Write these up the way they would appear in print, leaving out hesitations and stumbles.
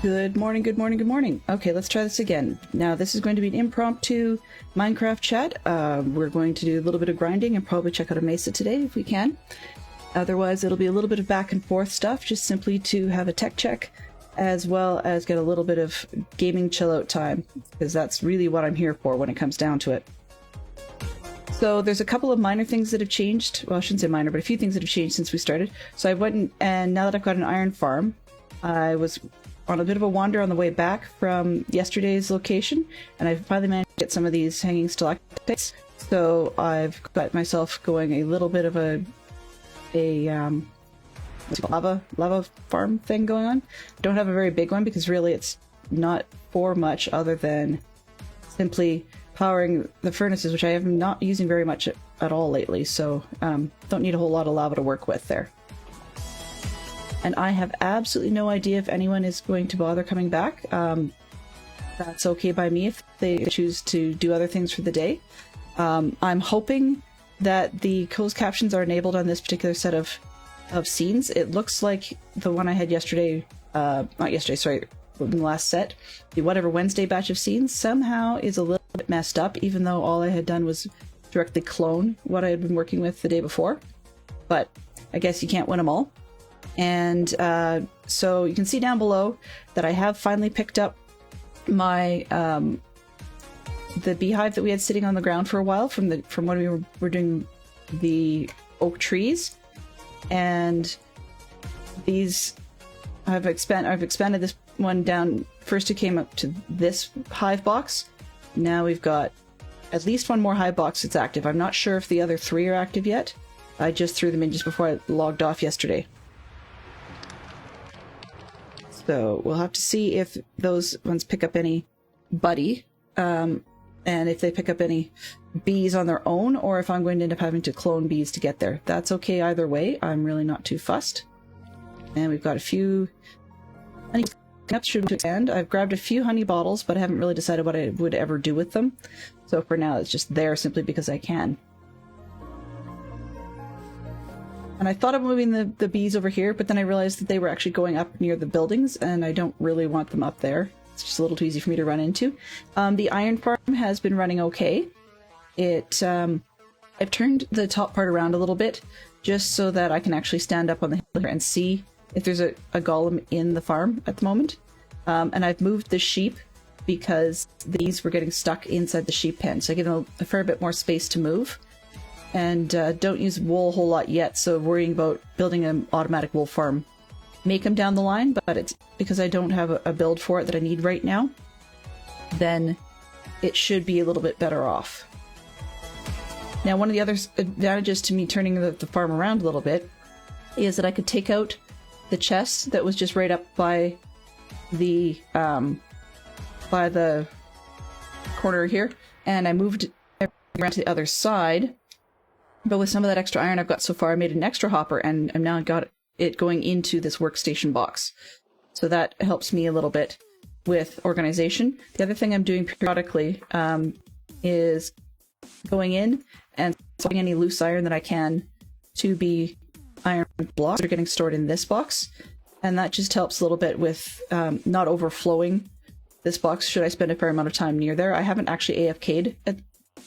Good morning, good morning, good morning. Okay, let's try this again. Now, this is going to be an impromptu Minecraft chat. We're going to do a little bit of grinding and probably check out a mesa today if we can. Otherwise, it'll be a little bit of back and forth stuff, just simply to have a tech check, as well as get a little bit of gaming chill out time, because that's really what I'm here for when it comes down to it. So there's a couple of minor things that have changed. Well, I shouldn't say minor, but a few things that have changed since we started. So I went and now that I've got an iron farm, I was on a bit of a wander on the way back from yesterday's location, and I finally managed to get some of these hanging stalactites. So I've got myself going a little bit of a lava farm thing going on. Don't have a very big one because really it's not for much other than simply powering the furnaces, which I am not using very much at all lately. So don't need a whole lot of lava to work with there. And I have absolutely no idea if anyone is going to bother coming back. That's okay by me if they choose to do other things for the day. I'm hoping that the closed captions are enabled on this particular set of scenes. It looks like the one I had yesterday, not yesterday, sorry, in the last set, the whatever Wednesday batch of scenes somehow is a little bit messed up, even though all I had done was directly clone what I had been working with the day before. But I guess you can't win them all. And so you can see down below that I have finally picked up my the beehive that we had sitting on the ground for a while from when we were doing the oak trees, and these I've expanded this one down. First it came up to this hive box. Now we've got at least one more hive box that's active. I'm not sure if the other three are active yet. I just threw them in just before I logged off yesterday. So we'll have to see if those ones pick up any buddy, and if they pick up any bees on their own, or if I'm going to end up having to clone bees to get there. That's okay either way. I'm really not too fussed. And we've got a few honey cups to expand. I've grabbed a few honey bottles, but I haven't really decided what I would ever do with them. So for now, it's just there simply because I can. And I thought of moving the bees over here, but then I realized that they were actually going up near the buildings, and I don't really want them up there. It's just a little too easy for me to run into. The iron farm has been running okay. I've turned the top part around a little bit, just so that I can actually stand up on the hill here and see if there's a golem in the farm at the moment. And I've moved the sheep because these were getting stuck inside the sheep pen, so I give them a fair bit more space to move. And don't use wool a whole lot yet, so worrying about building an automatic wool farm may come down the line, but it's because I don't have a build for it that I need right now, then it should be a little bit better off. Now, one of the other advantages to me turning the farm around a little bit is that I could take out the chest that was just right up by the corner here, and I moved it around to the other side. But with some of that extra iron I've got so far, I made an extra hopper, and I've now got it going into this workstation box. So that helps me a little bit with organization. The other thing I'm doing periodically is going in and sorting any loose iron that I can to be iron blocks that are getting stored in this box. And that just helps a little bit with not overflowing this box should I spend a fair amount of time near there. I haven't actually AFK'd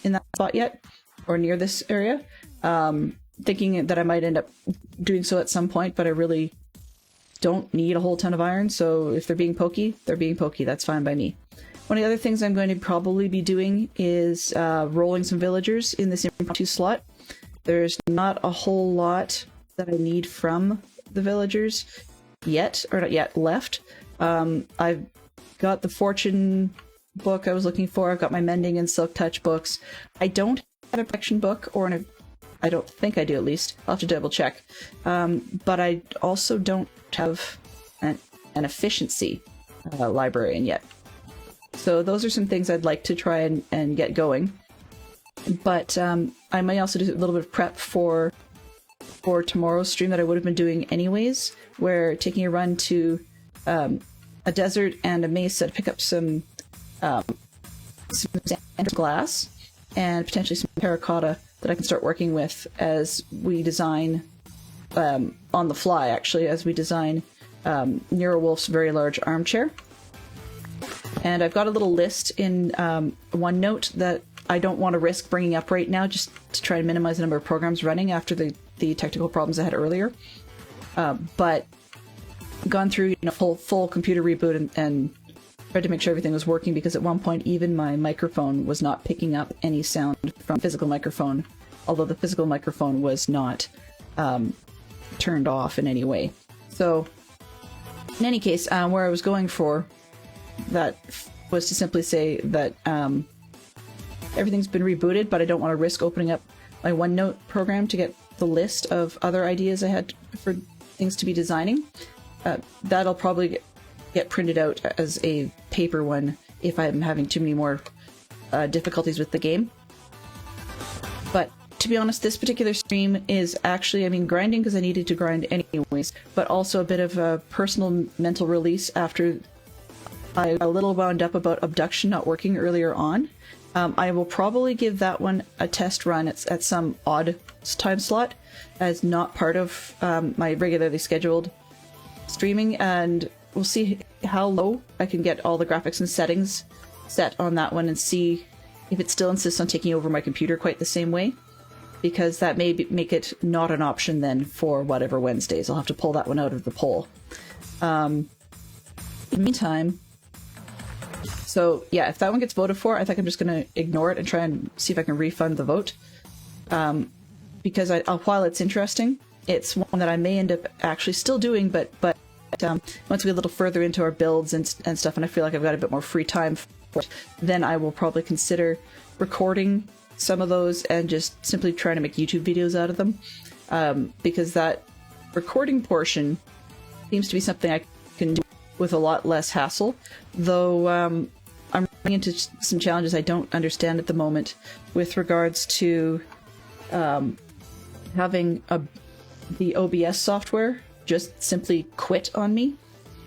in that spot yet, or near this area. Thinking that I might end up doing so at some point, but I really don't need a whole ton of iron, so if they're being pokey, they're being pokey. That's fine by me. One of the other things I'm going to probably be doing is rolling some villagers in this impromptu slot. There's not a whole lot that I need from the villagers yet, or not yet, left. I've got the fortune book I was looking for. I've got my mending and silk touch books. I don't have a protection book, or I don't think I do, at least. I'll have to double check. But I also don't have an efficiency librarian yet. So those are some things I'd like to try and get going. But I may also do a little bit of prep for tomorrow's stream that I would have been doing anyways, where taking a run to a desert and a mesa to pick up some glass and potentially some terracotta that I can start working with as we design on the fly, actually, as we design Nero Wolf's Very Large Armchair. And I've got a little list in OneNote that I don't want to risk bringing up right now, just to try to minimize the number of programs running after the technical problems I had earlier. But gone through full computer reboot and tried to make sure everything was working, because at one point even my microphone was not picking up any sound from physical microphone, although the physical microphone was not turned off in any way. So in any case, where I was going for that was to simply say that everything's been rebooted, but I don't want to risk opening up my OneNote program to get the list of other ideas I had for things to be designing. That'll probably get printed out as a paper one if I'm having too many more difficulties with the game. But to be honest, this particular stream is actually, grinding because I needed to grind anyways, but also a bit of a personal mental release after I a little wound up about abduction not working earlier on. I will probably give that one a test run at some odd time slot, as not part of my regularly scheduled streaming, and we'll see how low I can get all the graphics and settings set on that one and see if it still insists on taking over my computer quite the same way, because that may make it not an option then for whatever Wednesdays. I'll have to pull that one out of the poll. In the meantime, so yeah, if that one gets voted for, I think I'm just going to ignore it and try and see if I can refund the vote. Because while it's interesting, it's one that I may end up actually still doing, but once we get a little further into our builds and stuff, and I feel like I've got a bit more free time for it, then I will probably consider recording some of those and just simply trying to make YouTube videos out of them. Because that recording portion seems to be something I can do with a lot less hassle, though I'm running into some challenges I don't understand at the moment with regards to having the OBS software just simply quit on me.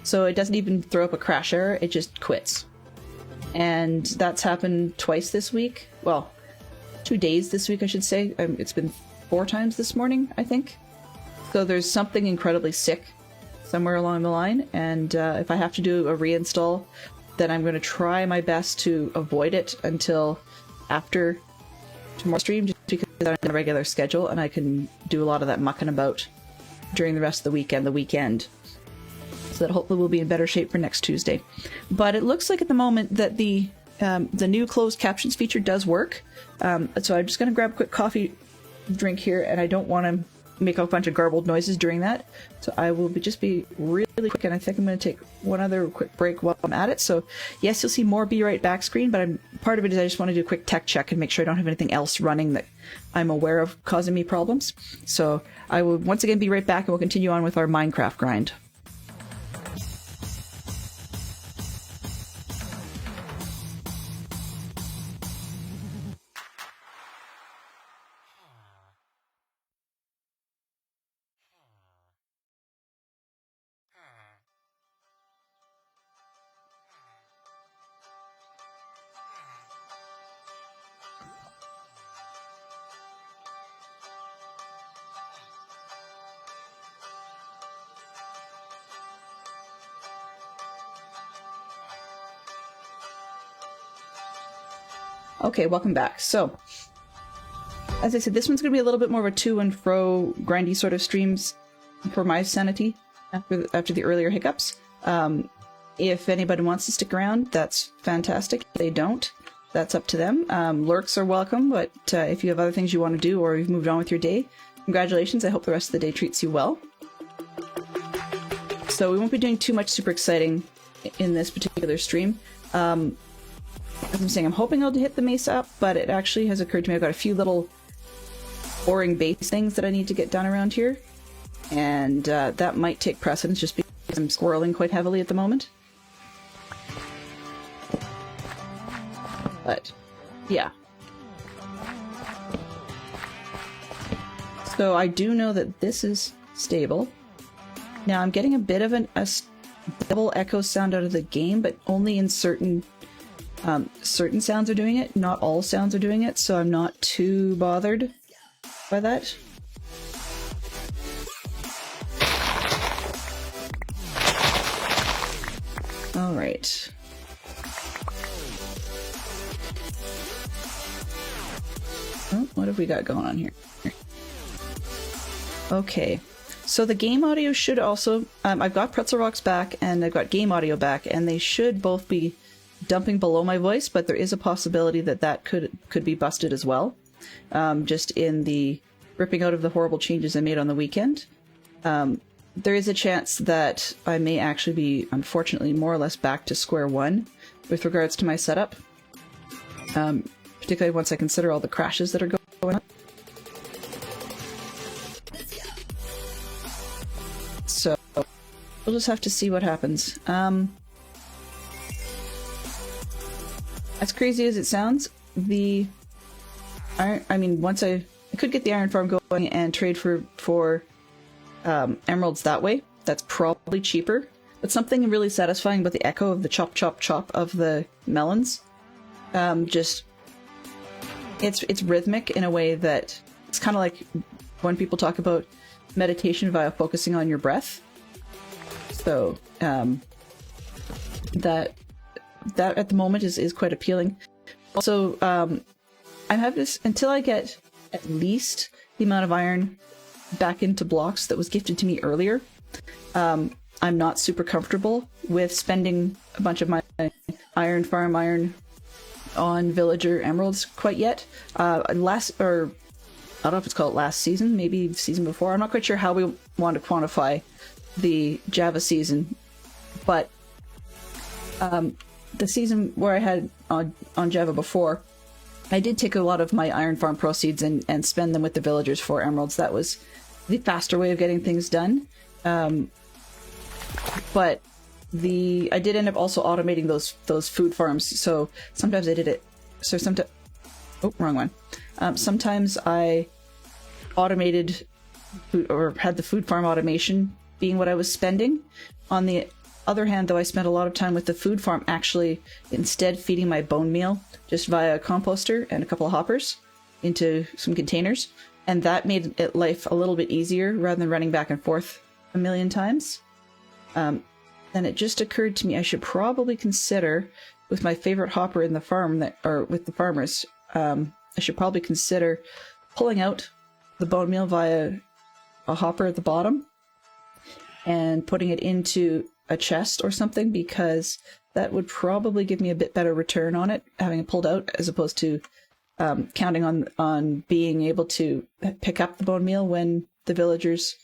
So it doesn't even throw up a crash error, it just quits. And that's happened twice this week. Well, 2 days this week, I should say. It's been 4 times this morning, I think. So there's something incredibly sick somewhere along the line, and if I have to do a reinstall, then I'm going to try my best to avoid it until after tomorrow's stream, just because I'm on a regular schedule and I can do a lot of that mucking about during the rest of the weekend, so that hopefully we'll be in better shape for next Tuesday. But it looks like at the moment that the new closed captions feature does work, so I'm just going to grab a quick coffee drink here, and I don't want to make a bunch of garbled noises during that, so I will just be really quick, and I think I'm going to take one other quick break while I'm at it. So yes, you'll see more Be Right Back screen, but part of it is I just want to do a quick tech check and make sure I don't have anything else running that I'm aware of causing me problems. So I will once again be right back, and we'll continue on with our Minecraft grind. Okay, welcome back. So, as I said, this one's going to be a little bit more of a to and fro, grindy sort of streams for my sanity after the earlier hiccups. If anybody wants to stick around, that's fantastic. If they don't, that's up to them. Lurks are welcome, but if you have other things you want to do or you've moved on with your day, congratulations. I hope the rest of the day treats you well. So we won't be doing too much super exciting in this particular stream. As I'm saying, I'm hoping I'll hit the mace up, but it actually has occurred to me I've got a few little boring base things that I need to get done around here, and that might take precedence just because I'm squirreling quite heavily at the moment. But, yeah. So I do know that this is stable. Now I'm getting a bit of a double echo sound out of the game, but only in certain sounds are doing it. Not all sounds are doing it, so I'm not too bothered by that. Alright. Oh, what have we got going on here? Okay, so the game audio should also... I've got Pretzel Rocks back, and I've got game audio back, and they should both be dumping below my voice, but there is a possibility that that could be busted as well. Just in the ripping out of the horrible changes I made on the weekend. There is a chance that I may actually be, unfortunately, more or less back to square one with regards to my setup. Particularly once I consider all the crashes that are going on. So, we'll just have to see what happens. As crazy as it sounds, the iron... I mean, once I could get the iron farm going and trade for emeralds that way. That's probably cheaper. But something really satisfying about the echo of the chop, chop, chop of the melons. Just... It's rhythmic in a way that it's kind of like when people talk about meditation via focusing on your breath. So that at the moment is quite appealing. Also, I have this until I get at least the amount of iron back into blocks that was gifted to me earlier. I'm not super comfortable with spending a bunch of my iron farm iron on villager emeralds quite yet. I don't know if it's called last season, maybe season before. I'm not quite sure how we want to quantify the Java season, but the season where I had on Java before, I did take a lot of my iron farm proceeds and spend them with the villagers for emeralds. That was the faster way of getting things done. But I did end up also automating those food farms. So sometimes I did it. So sometimes, oh, wrong one. Sometimes I automated or had the food farm automation being what I was spending. On the other hand, though, I spent a lot of time with the food farm actually instead feeding my bone meal just via a composter and a couple of hoppers into some containers. And that made life a little bit easier rather than running back and forth a million times. Then it just occurred to me I should probably consider, with my favorite hopper in the farm, or with the farmers, I should probably consider pulling out the bone meal via a hopper at the bottom and putting it into a chest or something, because that would probably give me a bit better return on it, having it pulled out, as opposed to counting on being able to pick up the bone meal when the villagers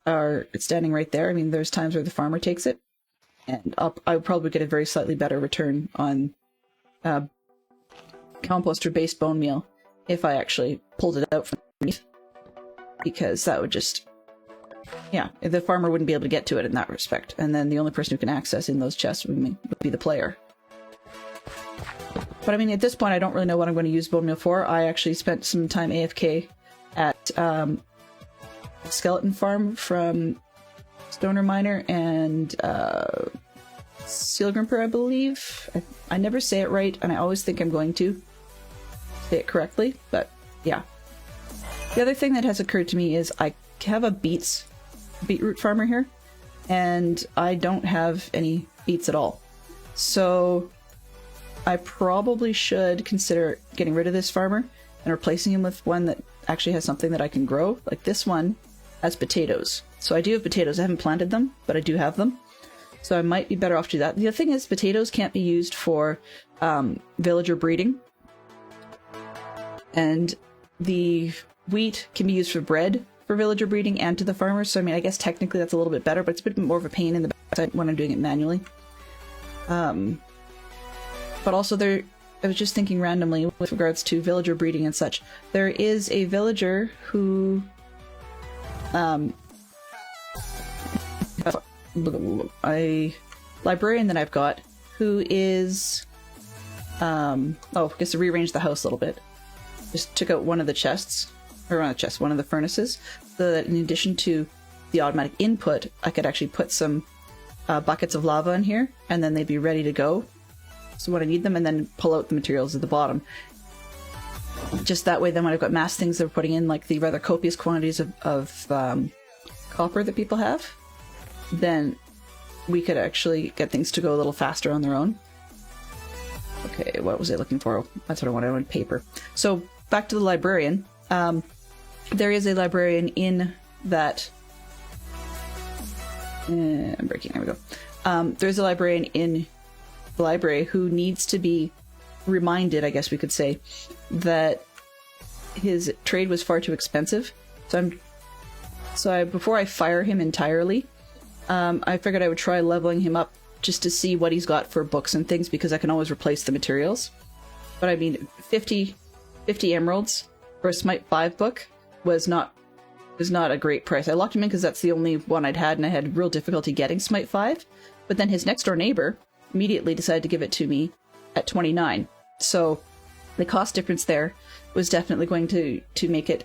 are standing right there. I mean, there's times where the farmer takes it, and I would probably get a very slightly better return on composter-based bone meal if I actually pulled it out from underneath, because that would just... yeah, the farmer wouldn't be able to get to it in that respect, and then the only person who can access in those chests would be the player. But I mean, at this point, I don't really know what I'm going to use bone meal for. I actually spent some time AFK at Skeleton Farm from Stoner Miner and Seal Grimper, I believe. I never say it right, and I always think I'm going to say it correctly, but yeah. The other thing that has occurred to me is I have a beetroot farmer here, and I don't have any beets at all. So I probably should consider getting rid of this farmer and replacing him with one that actually has something that I can grow. Like this one has potatoes. So I do have potatoes. I haven't planted them, but I do have them. So I might be better off to do that. The other thing is potatoes can't be used for villager breeding. And the wheat can be used for bread for villager breeding and to the farmers. So I mean, I guess technically that's a little bit better, but it's a bit more of a pain in the backside when I'm doing it manually. But also I was just thinking randomly with regards to villager breeding and such. There is a villager who a librarian that I've got who is I guess to rearrange the house a little bit. Just took out one of the chests, or not a chest, one of the furnaces, so that in addition to the automatic input, I could actually put some buckets of lava in here, and then they'd be ready to go. So when I need them, and then pull out the materials at the bottom. Just that way, then when I've got mass things they're putting in, like the rather copious quantities of copper that people have, then we could actually get things to go a little faster on their own. Okay, what was I looking for? That's what I wanted on paper. So back to the librarian. There is a librarian in that... I'm breaking, there we go. There's a librarian in the library who needs to be reminded, I guess we could say, that his trade was far too expensive. So before I fire him entirely, I figured I would try leveling him up just to see what he's got for books and things, because I can always replace the materials. But I mean, 50 emeralds for a Smite 5 book was not a great price. I locked him in because that's the only one I'd had, and I had real difficulty getting Smite 5. But then his next door neighbor immediately decided to give it to me at 29. So the cost difference there was definitely going to make it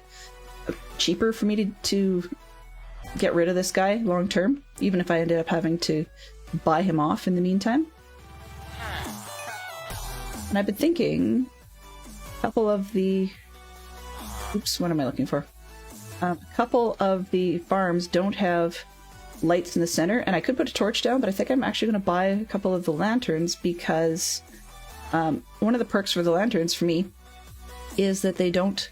cheaper for me to get rid of this guy long term, even if I ended up having to buy him off in the meantime. And I've been thinking a couple of the... Oops, what am I looking for? A couple of the farms don't have lights in the center, and I could put a torch down, but I think I'm actually going to buy a couple of the lanterns, because one of the perks for the lanterns for me is that they don't...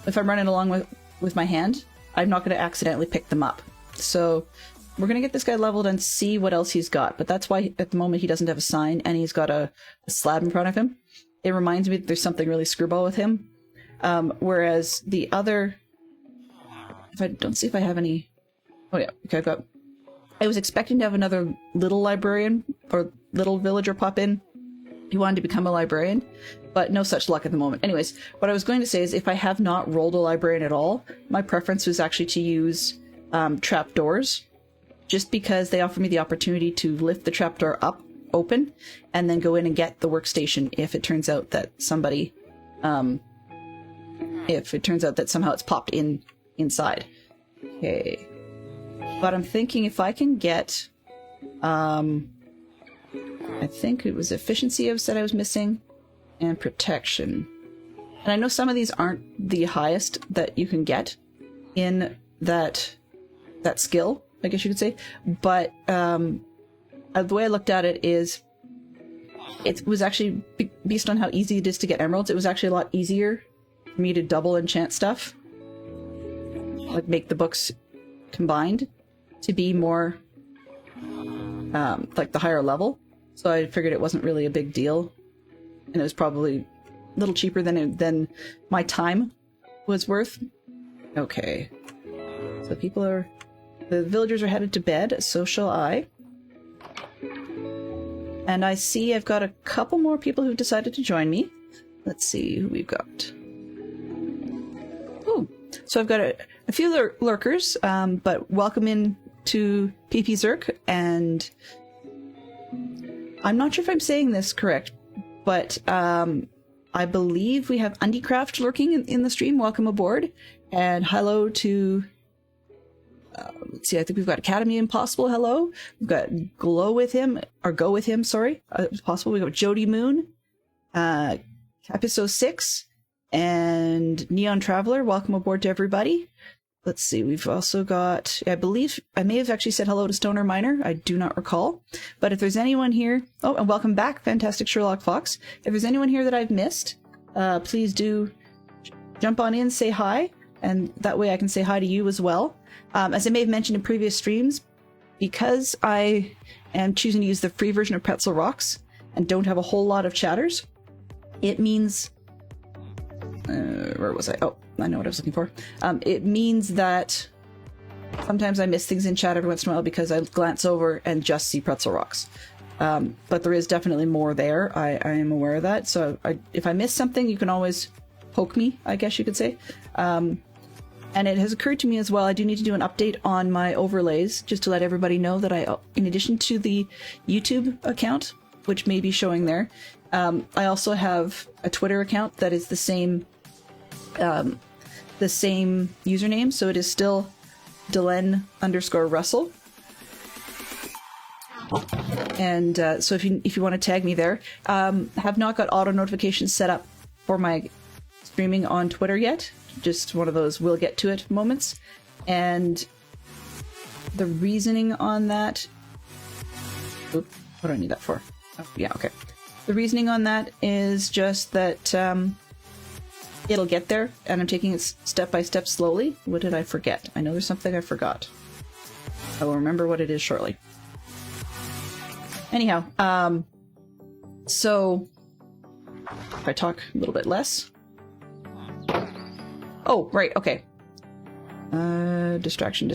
if I'm running along with my hand, I'm not going to accidentally pick them up. So we're going to get this guy leveled and see what else he's got, but that's why at the moment he doesn't have a sign, and he's got a slab in front of him. It reminds me that there's something really screwball with him. Whereas the other... I don't see if I have any... Oh yeah, okay, I was expecting to have another little librarian or little villager pop in. He wanted to become a librarian, but no such luck at the moment. Anyways, what I was going to say is if I have not rolled a librarian at all, my preference was actually to use trapdoors, just because they offer me the opportunity to lift the trapdoor up, open, and then go in and get the workstation if it turns out that somebody... if it turns out that somehow it's popped inside. Okay. But I'm thinking if I can get... I think it was efficiency I said I was missing, and protection. And I know some of these aren't the highest that you can get in that skill, I guess you could say. But the way I looked at it is, it was actually, based on how easy it is to get emeralds, it was actually a lot easier for me to double enchant stuff. Like make the books combined to be more like the higher level. So I figured it wasn't really a big deal, and it was probably a little cheaper than my time was worth. Okay, so the villagers are headed to bed, so shall I. And I see I've got a couple more people who've decided to join me. Let's see who we've got. Oh, so I've got a few lurkers, but welcome in to PP Zerk, and I'm not sure if I'm saying this correct, but I believe we have Undycraft lurking in the stream. Welcome aboard, and hello to... let's see, I think we've got Academy Impossible, hello. We've got Go With Him, sorry. It's possible. We've got Jody Moon, Capiso 6, and Neon Traveler. Welcome aboard to everybody. Let's see, we've also got, I believe, I may have actually said hello to Stoner Miner, I do not recall. But if there's anyone here, oh, and welcome back, Fantastic Sherlock Fox. If there's anyone here that I've missed, please do jump on in, say hi, and that way I can say hi to you as well. As I may have mentioned in previous streams, because I am choosing to use the free version of Pretzel Rocks and don't have a whole lot of chatters, it means... where was I? Oh, I know what I was looking for. It means that sometimes I miss things in chat every once in a while because I glance over and just see Pretzel Rocks. But there is definitely more there. I am aware of that. So if I miss something, you can always poke me, I guess you could say. And it has occurred to me as well, I do need to do an update on my overlays, just to let everybody know that in addition to the YouTube account, which may be showing there, I also have a Twitter account that is the same username, so it is still Delenn_Russell. And so if you want to tag me there, have not got auto notifications set up for my streaming on Twitter yet. Just one of those we'll get to it moments. And the reasoning on that Oop, what do I need that for? Oh, yeah, okay. The reasoning on that is just that it'll get there, and I'm taking it step by step slowly. What did I forget? I know there's something I forgot. I will remember what it is shortly. Anyhow, so if I talk a little bit less. Oh, right, okay. Distraction.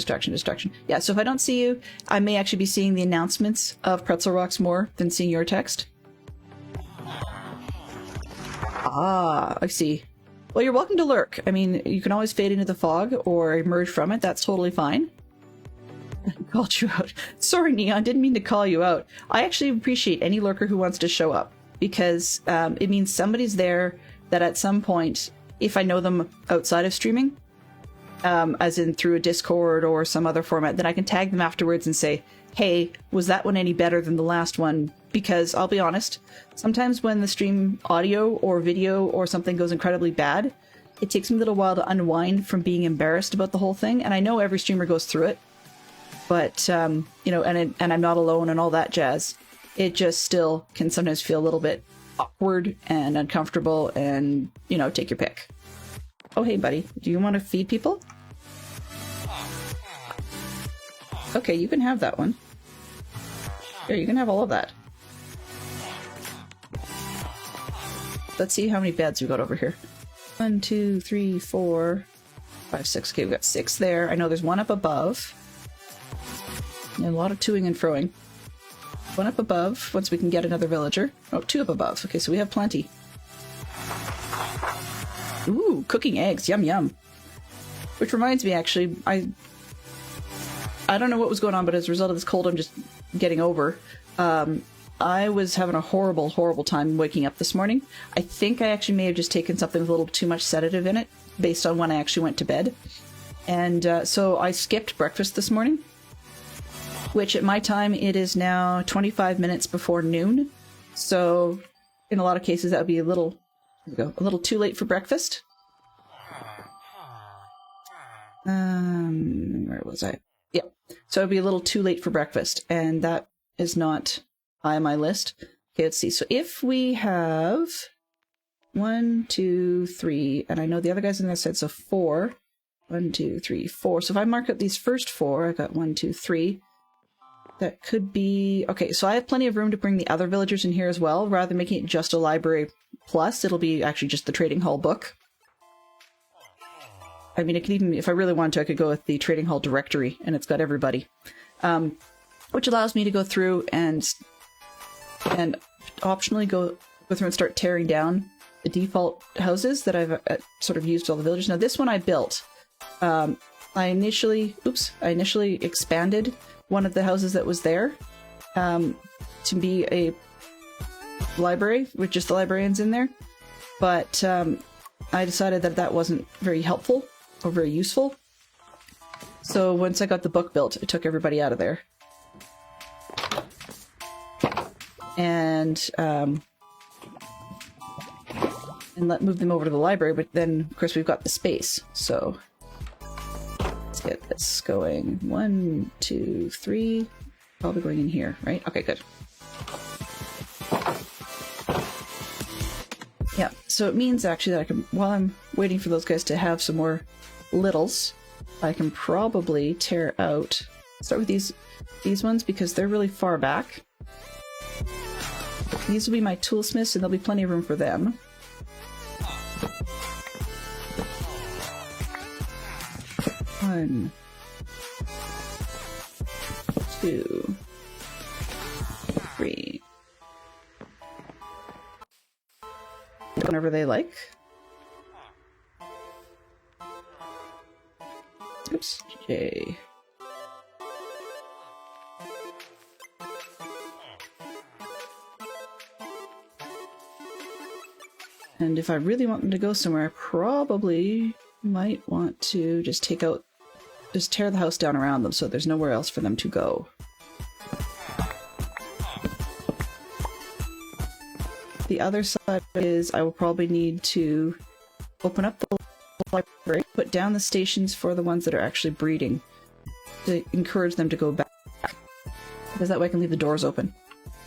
Yeah, so if I don't see you, I may actually be seeing the announcements of Pretzel Rocks more than seeing your text. Ah, I see. Well, you're welcome to lurk. I mean, you can always fade into the fog or emerge from it. That's totally fine. I called you out. Sorry, Neon. Didn't mean to call you out. I actually appreciate any lurker who wants to show up because it means somebody's there that at some point, if I know them outside of streaming, as in through a Discord or some other format, then I can tag them afterwards and say, hey, was that one any better than the last one? Because I'll be honest, sometimes when the stream audio or video or something goes incredibly bad, it takes me a little while to unwind from being embarrassed about the whole thing. And I know every streamer goes through it, but, you know, and I'm not alone and all that jazz. It just still can sometimes feel a little bit awkward and uncomfortable and, you know, take your pick. Oh, hey, buddy. Do you want to feed people? Okay, you can have that one. Here, you can have all of that. Let's see how many beds we got over here. 1, 2, 3, 4, 5, 6. Okay, we've got 6 there. I know there's one up above. And a lot of toing and froing. One up above, once we can get another villager. Oh, 2 up above. Okay, so we have plenty. Ooh, cooking eggs. Yum, yum. Which reminds me, actually, I don't know what was going on, but as a result of this cold I'm just getting over, I was having a horrible, horrible time waking up this morning. I think I actually may have just taken something with a little too much sedative in it, based on when I actually went to bed. And so I skipped breakfast this morning, which at my time, it is now 25 minutes before noon. So in a lot of cases, that would be a little too late for breakfast. Where was I? Yeah. So it'd be a little too late for breakfast, and that is not high on my list. Okay, let's see. So if we have 1, 2, 3, and I know the other guys in there said so 4. 1, 2, 3, 4. So if I mark up these first 4, I got 1, 2, 3. That could be... Okay, so I have plenty of room to bring the other villagers in here as well. Rather than making it just a library plus, it'll be actually just the trading hall book. I mean, it could even, if I really wanted to, I could go with the trading hall directory, and it's got everybody. Which allows me to go through and optionally go through and start tearing down the default houses that I've sort of used with all the villagers. Now, this one I built. I initially expanded one of the houses that was there to be a library with just the librarians in there. But I decided that that wasn't very helpful or very useful. So once I got the book built, I took everybody out of there. And move them over to the library, but then, of course, we've got the space. So let's get this going. 1, 2, 3. Probably going in here, right? Okay, good. Yeah, so it means actually that I can, while I'm waiting for those guys to have some more littles, I can probably tear out, start with these ones because they're really far back. These will be my toolsmiths and there'll be plenty of room for them. One, 2, 3. Whenever they like. Oops. J. And if I really want them to go somewhere, I probably might want to just tear the house down around them so there's nowhere else for them to go. The other side is I will probably need to open up the library, put down the stations for the ones that are actually breeding to encourage them to go back. Because that way I can leave the doors open.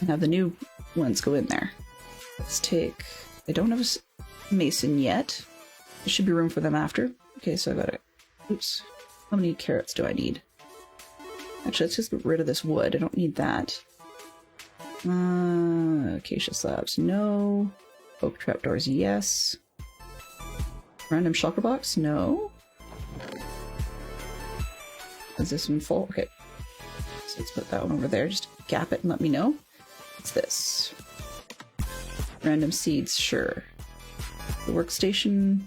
and have the new ones go in there. Let's take... I don't have a mason yet. There should be room for them after. Okay, so I got it. Oops. How many carrots do I need? Actually, let's just get rid of this wood. I don't need that. Acacia slabs, no. Oak trapdoors, yes. Random shulker box, no. Is this one full? Okay. So let's put that one over there. Just gap it and let me know. What's this? Random seeds, sure. The workstation.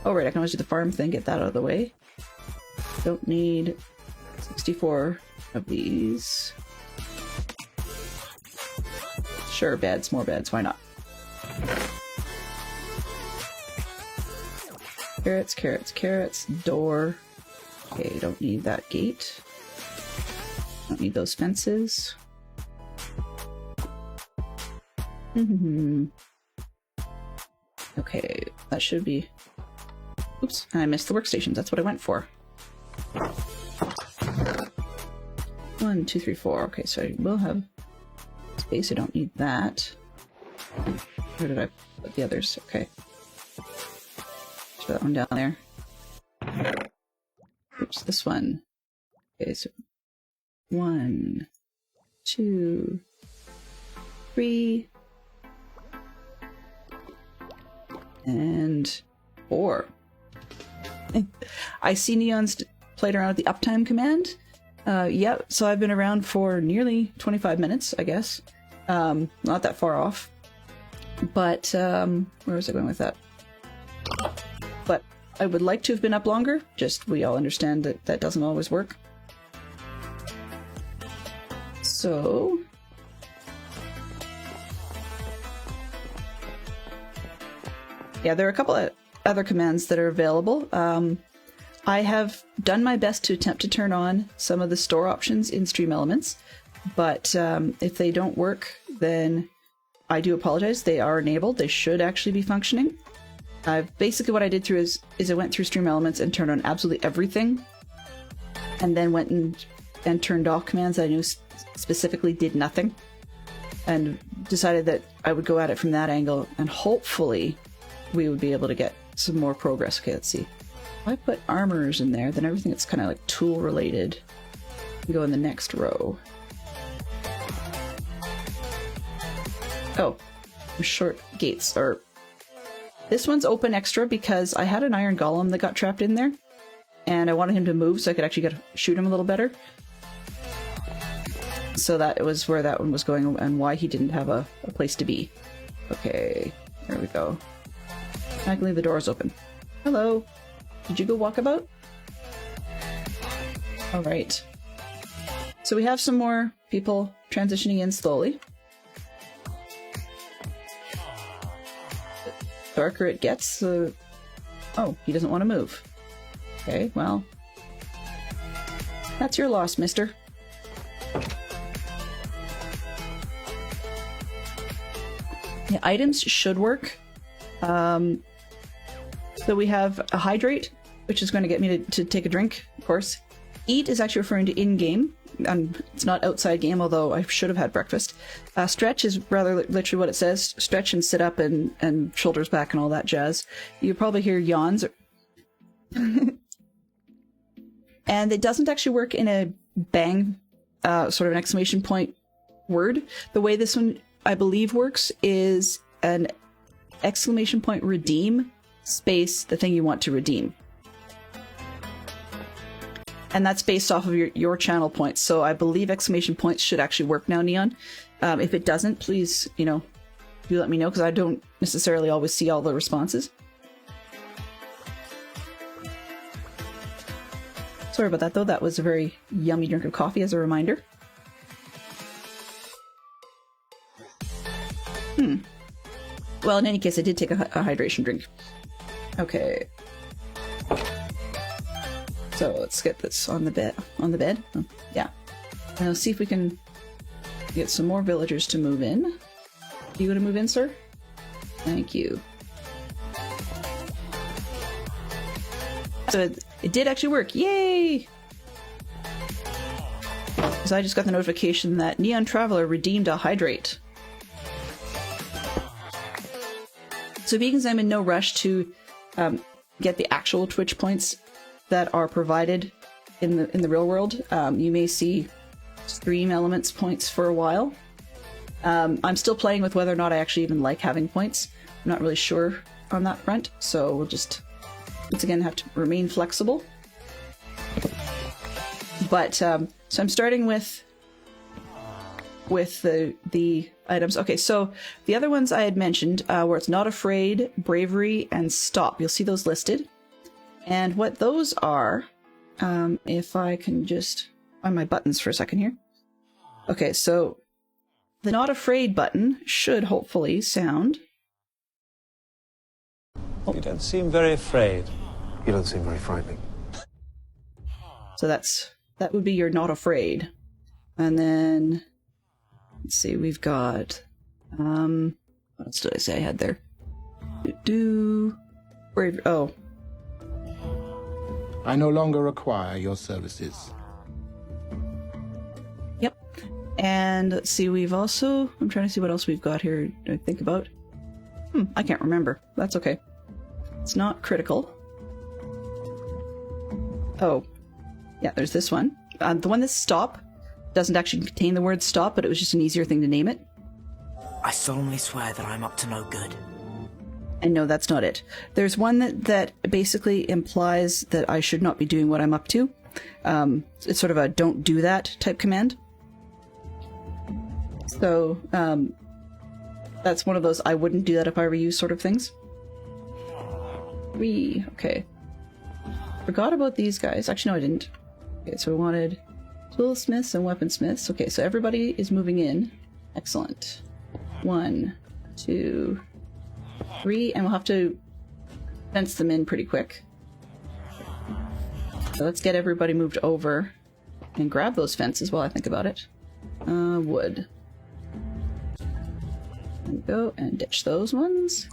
Oh, right, I can always do the farm thing, get that out of the way. Don't need 64 of these. Sure, beds, more beds, why not? Carrots, carrots, carrots, door. Okay, don't need that gate. Don't need those fences. Okay, that should be... Oops, and I missed the workstations. That's what I went for. 1, 2, 3, 4. Okay, so I will have space. I don't need that. Where did I put the others? Okay. Throw that one down there. Oops, this one. Okay, so 1, 2, 3, and 4. I see Neon's played around with the uptime command. Yep, so I've been around for nearly 25 minutes, I guess. Not that far off. But, where was I going with that? But I would like to have been up longer, just we all understand that that doesn't always work. So... yeah, there are a couple of other commands that are available. I have done my best to attempt to turn on some of the store options in Stream Elements, but if they don't work, then I do apologize. They are enabled. They should actually be functioning. Basically what I did through is I went through Stream Elements and turned on absolutely everything, and then went and turned off commands that I knew specifically did nothing, and decided that I would go at it from that angle, and hopefully we would be able to get some more progress. Okay, let's see. If I put armors in there, then everything that's kind of like tool related can go in the next row. Oh, short gates are... This one's open extra because I had an iron golem that got trapped in there, and I wanted him to move so I could actually shoot him a little better. So that was where that one was going and why he didn't have a place to be. Okay, there we go. I can leave the doors open. Hello. Did you go walkabout? Alright. So we have some more people transitioning in slowly. The darker it gets, oh, he doesn't want to move. Okay, well. That's your loss, mister. Yeah, items should work. So we have a hydrate, which is going to get me to take a drink, of course. Eat is actually referring to in-game, and it's not outside game, although I should have had breakfast. Stretch is rather literally what it says. Stretch and sit up and shoulders back and all that jazz. You probably hear yawns. And it doesn't actually work in a bang, sort of an exclamation point word. The way this one, I believe, works is an exclamation point redeem space the thing you want to redeem. And that's based off of your channel points. So I believe exclamation points should actually work now, Neon. If it doesn't, please, do let me know, because I don't necessarily always see all the responses. Sorry about that, though. That was a very yummy drink of coffee as a reminder. Well, in any case, I did take a hydration drink. Okay. So let's get this on the bed. Oh, yeah. Now see if we can get some more villagers to move in. You gonna move in, sir? Thank you. So it did actually work. Yay! because I just got the notification that Neon Traveler redeemed a hydrate. So because I'm in no rush to get the actual Twitch points that are provided in the real world, you may see stream elements points for a while. I'm still playing with whether or not I actually even like having points. I'm not really sure on that front, so we'll just once again have to remain flexible. But so I'm starting with the items. Okay, so the other ones I had mentioned where it's not afraid, bravery, and stop. You'll see those listed. And what those are, if I can just find my buttons for a second here. Okay, so the not afraid button should hopefully sound... You don't seem very afraid. You don't seem very frightening. So that would be your not afraid. And then let's see, we've got what else did I say I had there? Brave. Oh. I no longer require your services. Yep. And let's see, we've also, I'm trying to see what else we've got here to think about. I can't remember. That's okay. It's not critical. Oh. Yeah, there's this one. The one that's stop doesn't actually contain the word stop, but it was just an easier thing to name it. I solemnly swear that I'm up to no good. And no, that's not it. There's one that basically implies that I should not be doing what I'm up to. It's sort of a don't do that type command. So, that's one of those I wouldn't do that if I were you sort of things. Okay. Forgot about these guys. Actually, no, I didn't. Okay, so we wanted toolsmiths and weaponsmiths. Okay, so everybody is moving in. Excellent. 1, 2, 3, and we'll have to fence them in pretty quick. So let's get everybody moved over and grab those fences while I think about it. Wood. There we go, and ditch those ones.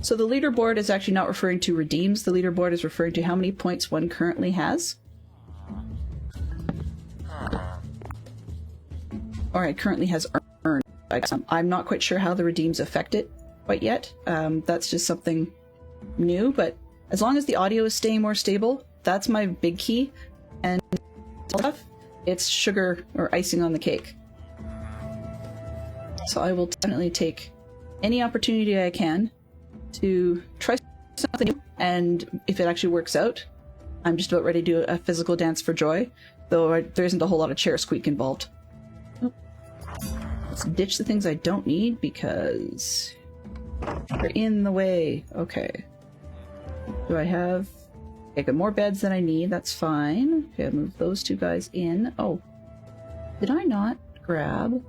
So the leaderboard is actually not referring to redeems. The leaderboard is referring to how many points one currently has. Or it currently has earned. I'm not quite sure how the redeems affect it quite yet. That's just something new, but as long as the audio is staying more stable, that's my big key. And stuff, it's sugar or icing on the cake. So I will definitely take any opportunity I can to try something new, and if it actually works out, I'm just about ready to do a physical dance for joy, though there isn't a whole lot of chair squeak involved. Oh. Let's ditch the things I don't need because they're in the way. Okay. Do I have... Okay, I got more beds than I need, that's fine. Okay, I'll move those two guys in. Oh. Did I not grab...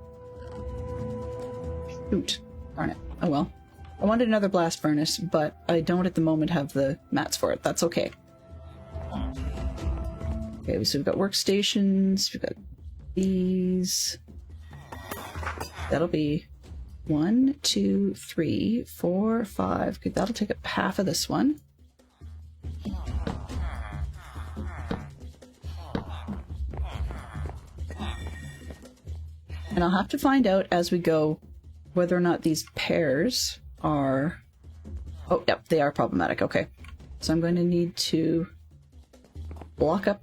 Shoot. Darn it. Oh well. I wanted another blast furnace, but I don't at the moment have the mats for it. That's okay. Okay, so we've got workstations, we've got these. That'll be 1, 2, 3, 4, 5. Okay, that'll take up half of this one. And I'll have to find out as we go whether or not these pairs are... Oh, yep, they are problematic. Okay. So I'm going to need to block up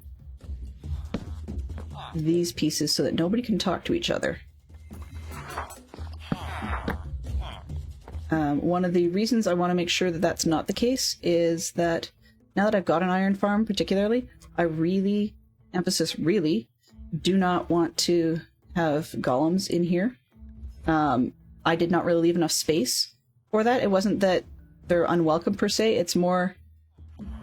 these pieces so that nobody can talk to each other. One of the reasons I want to make sure that that's not the case is that now that I've got an iron farm particularly, I really, emphasis really, do not want to have golems in here. I did not really leave enough space for that. It wasn't that they're unwelcome per se, it's more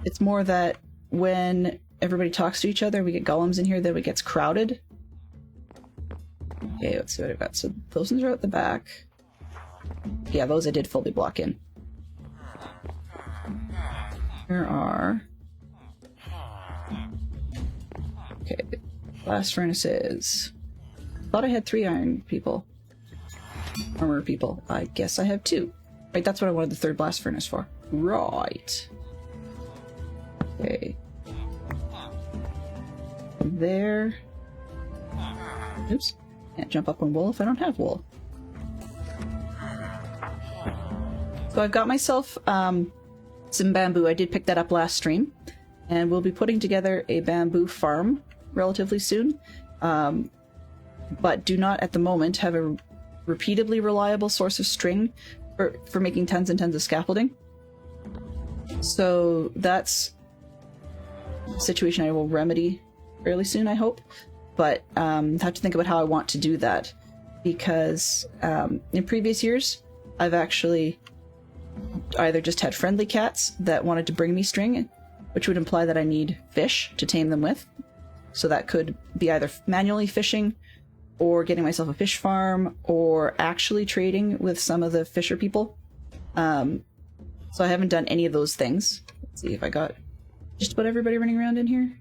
that when everybody talks to each other, we get golems in here, then it gets crowded. Okay, let's see what I've got. So those ones are out the back. Yeah, those I did fully block in. There are... Okay, blast furnaces. Thought I had 3 iron people. armor people. I guess I have 2. Right, that's what I wanted the 3rd blast furnace for. Right. Okay. There. Oops. Can't jump up on wool if I don't have wool. So I've got myself some bamboo. I did pick that up last stream. And we'll be putting together a bamboo farm relatively soon. But do not at the moment have a repeatably reliable source of string for making tons and tons of scaffolding. So that's a situation I will remedy fairly soon, I hope. But have to think about how I want to do that. Because in previous years, I've actually either just had friendly cats that wanted to bring me string, which would imply that I need fish to tame them with. So that could be either manually fishing, or getting myself a fish farm, or actually trading with some of the fisher people. So I haven't done any of those things. Let's see if I got just about everybody running around in here.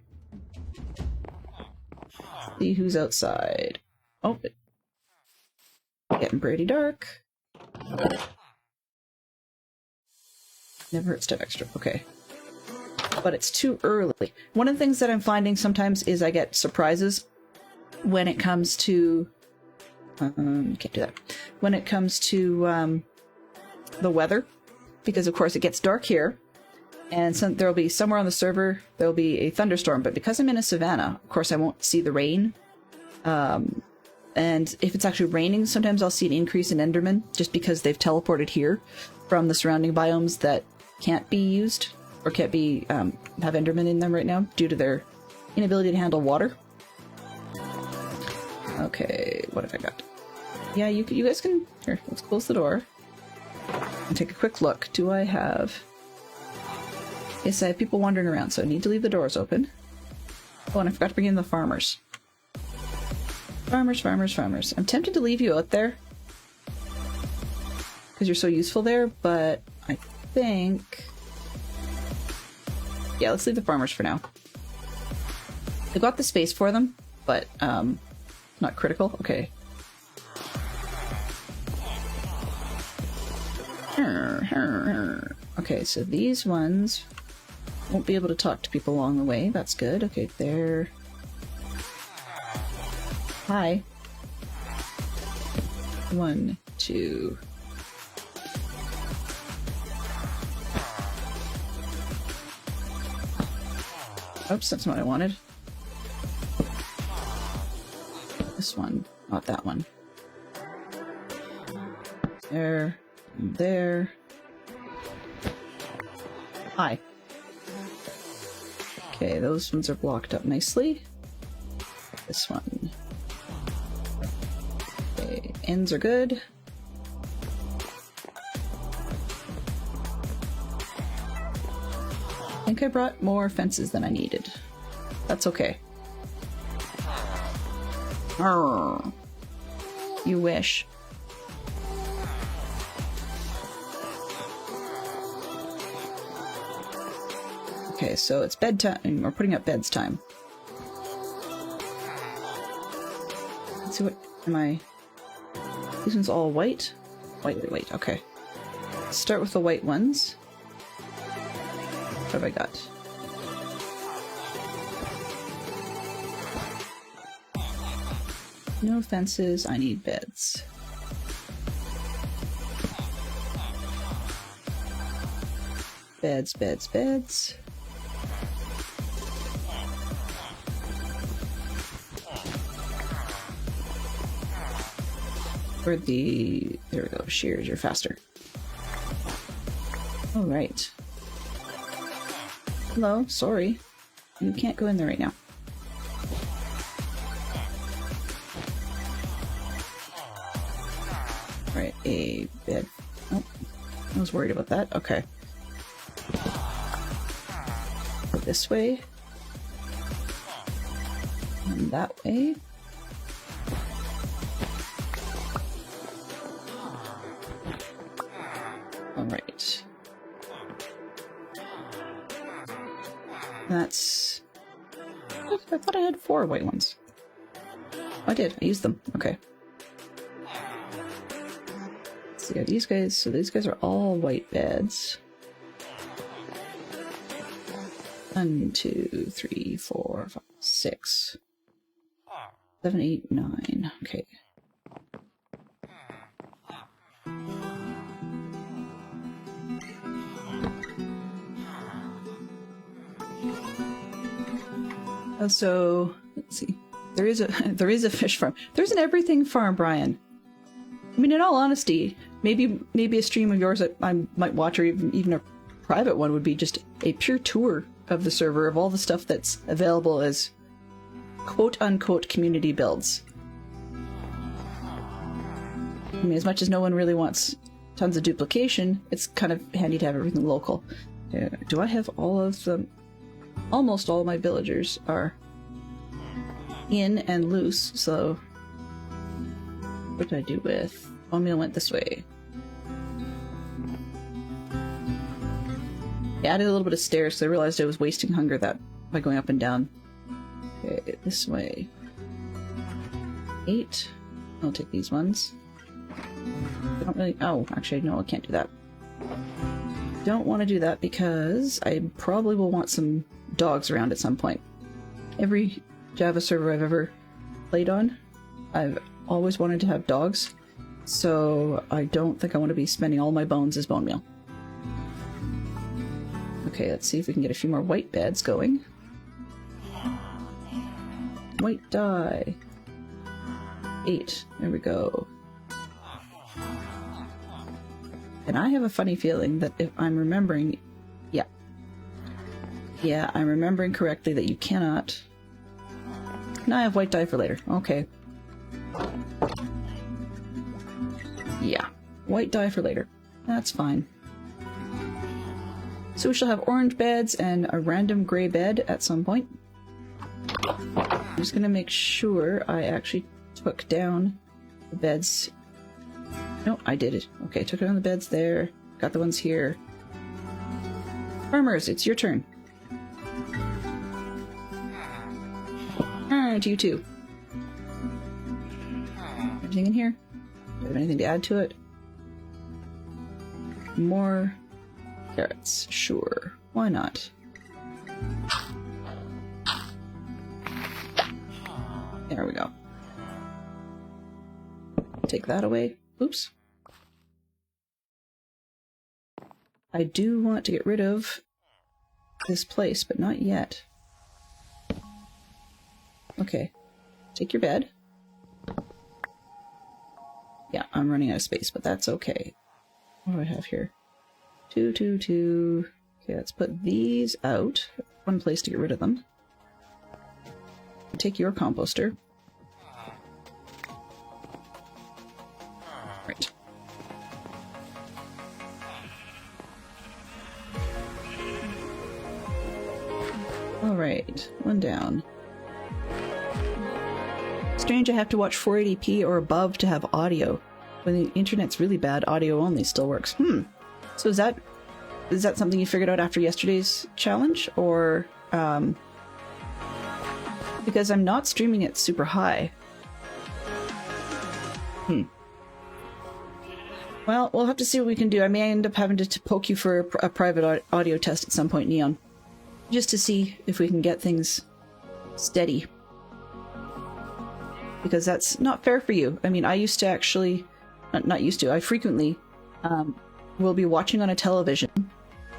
See who's outside. Oh, getting pretty dark. Never hurts to have extra. Okay. But it's too early. One of the things that I'm finding sometimes is I get surprises when it comes to... can't do that. When it comes to the weather. Because, of course, it gets dark here. And there'll be somewhere on the server, there'll be a thunderstorm. But because I'm in a savanna, of course, I won't see the rain. And if it's actually raining, sometimes I'll see an increase in Endermen. Just because they've teleported here from the surrounding biomes that can't be used. Or can't be, have Endermen in them right now due to their inability to handle water. Okay, what have I got? Yeah, you guys can... Here, let's close the door. And take a quick look. Do I have... Yes, I have people wandering around, so I need to leave the doors open. Oh, and I forgot to bring in the farmers. Farmers, farmers, farmers. I'm tempted to leave you out there. Because you're so useful there, but I think... Yeah, let's leave the farmers for now. I got the space for them, but not critical. Okay. Okay, so these ones won't be able to talk to people along the way. That's good. Okay, there. Hi. 1, 2. Oops, that's not what I wanted. This one, not that one. There, there. Hi. Okay, those ones are blocked up nicely. This one. Okay, ends are good. I think I brought more fences than I needed. That's okay. Arrgh. You wish. Okay, so it's bedtime. We're putting up beds time. Let's see what am I... These ones all white? White, okay. Let's start with the white ones. What have I got? No fences, I need beds. Beds, beds, beds. Where the... There we go, shears, you're faster. Alright. Hello, sorry. You can't go in there right now. Right, a bed. Oh, I was worried about that. Okay. Go this way. And that way. Alright. That's... I thought I had 4 white ones. Oh, I did. I used them. Okay. So yeah, these guys, so these guys are all white beds. 1, 2, 3, 4, 5, 6, 7, 8, 9. Okay. So let's see. There is a fish farm. There's an everything farm, Brian. I mean, in all honesty, maybe a stream of yours that I might watch, or even a private one, would be just a pure tour of the server of all the stuff that's available as quote-unquote community builds. I mean, as much as no one really wants tons of duplication, it's kind of handy to have everything local. Do I have all of them? Almost all my villagers are in and loose, so what did I do with? Omeo went this way. I added a little bit of stairs because I realized I was wasting hunger by going up and down. Okay, this way. 8. I'll take these ones. I don't really... Oh, actually, no, I can't do that. Don't want to do that because I probably will want some dogs around at some point. Every Java server I've ever played on, I've always wanted to have dogs, so I don't think I want to be spending all my bones as bone meal. Okay, let's see if we can get a few more white beds going. White dye. 8. There we go. And I have a funny feeling that if I'm remembering... Yeah, I'm remembering correctly that you cannot... No, I have white dye for later. Okay. Yeah. White dye for later. That's fine. So we shall have orange beds and a random gray bed at some point. I'm just gonna make sure I actually took down the beds. No, I did it. Okay, took down the beds there. Got the ones here. Farmers, it's your turn. Alright, you too. Anything in here? Do I have anything to add to it? More carrots. Sure. Why not? There we go. Take that away. Oops. I do want to get rid of this place, but not yet. Okay. Take your bed. Yeah, I'm running out of space, but that's okay. What do I have here? 2, 2, 2. Okay, let's put these out. One place to get rid of them. Take your composter. Right. Alright, one down. Strange I have to watch 480p or above to have audio. When the internet's really bad, audio only still works. So is that something you figured out after yesterday's challenge? Or, because I'm not streaming it super high. Well, we'll have to see what we can do. I may end up having to poke you for a private audio test at some point, Neon. Just to see if we can get things steady. Because that's not fair for you. I mean, I used to actually... Not used to. I frequently will be watching on a television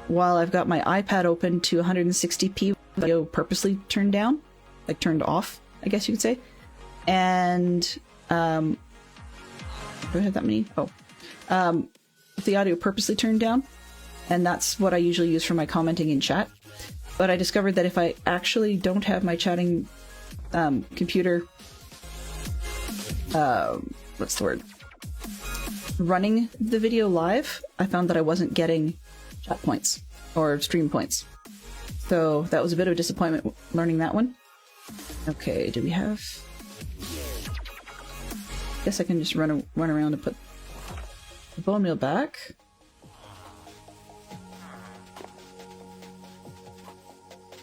while I've got my iPad open to 160p video purposely turned down. Like, turned off, I guess you could say. And... do I have that many? Oh. With the audio purposely turned down. And that's what I usually use for my commenting in chat. But I discovered that if I actually don't have my chatting computer... what's the word? Running the video live, I found that I wasn't getting chat points or stream points. So that was a bit of a disappointment learning that one. Okay, do we have... Guess I can just run around and put the bone meal back.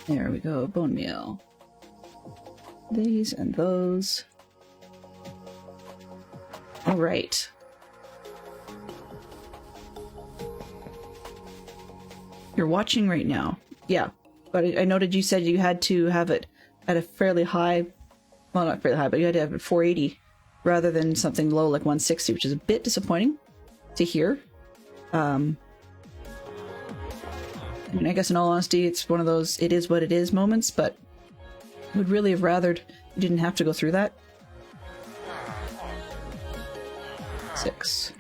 There we go, bone meal. These and those. Alright. You're watching right now. Yeah. But I noted you said you had to have it at a fairly high... Well, not fairly high, but you had to have it 480 rather than something low like 160, which is a bit disappointing to hear. I mean, I guess in all honesty, it's one of those it is what it is moments, but I would really have rathered you didn't have to go through that. 6.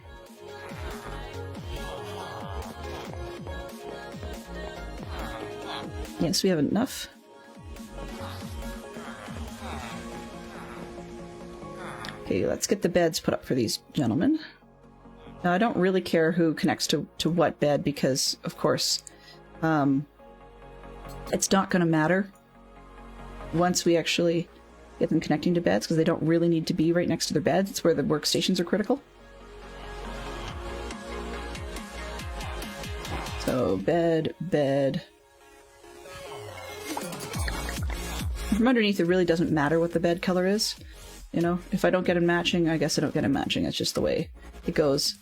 Yes, we have enough. Okay, let's get the beds put up for these gentlemen. Now, I don't really care who connects to what bed because, of course, it's not going to matter once we actually get them connecting to beds because they don't really need to be right next to their beds. It's where the workstations are critical. So, bed. From underneath, it really doesn't matter what the bed color is. You know, if I don't get them matching, I guess I don't get them matching. It's just the way it goes.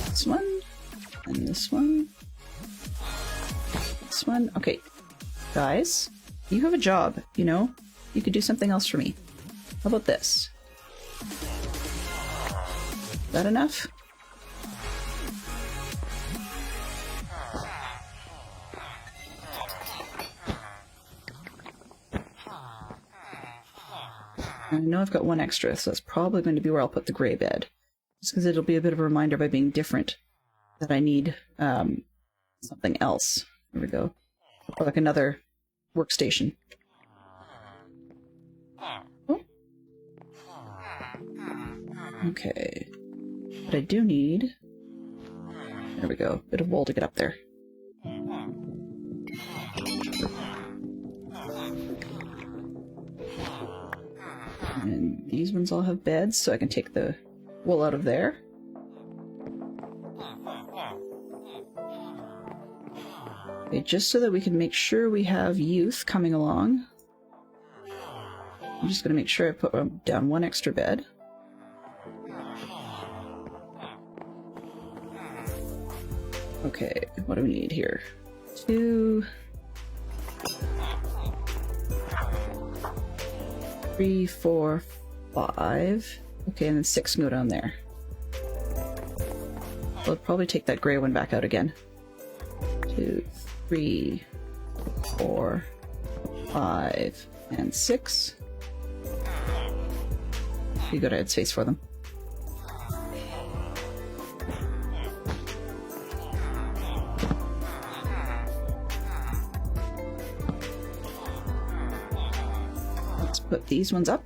This one. And this one. This one. Okay. Guys, you have a job, you know? You could do something else for me. How about this? Is that enough? I know I've got one extra, so that's probably going to be where I'll put the gray bed. Just because it'll be a bit of a reminder by being different that I need something else. There we go. Or like another workstation. Oh. Okay. But I do need... There we go. Bit of wool to get up there. And these ones all have beds, so I can take the wool out of there. Okay, just so that we can make sure we have youth coming along. I'm just going to make sure I put down one extra bed. Okay, what do we need here? 2... 3, 4, 5. Okay, and then 6 can go down there. We'll probably take that gray one back out again. 2, 3, 4, 5, and 6. You gotta add space for them. Put these ones up.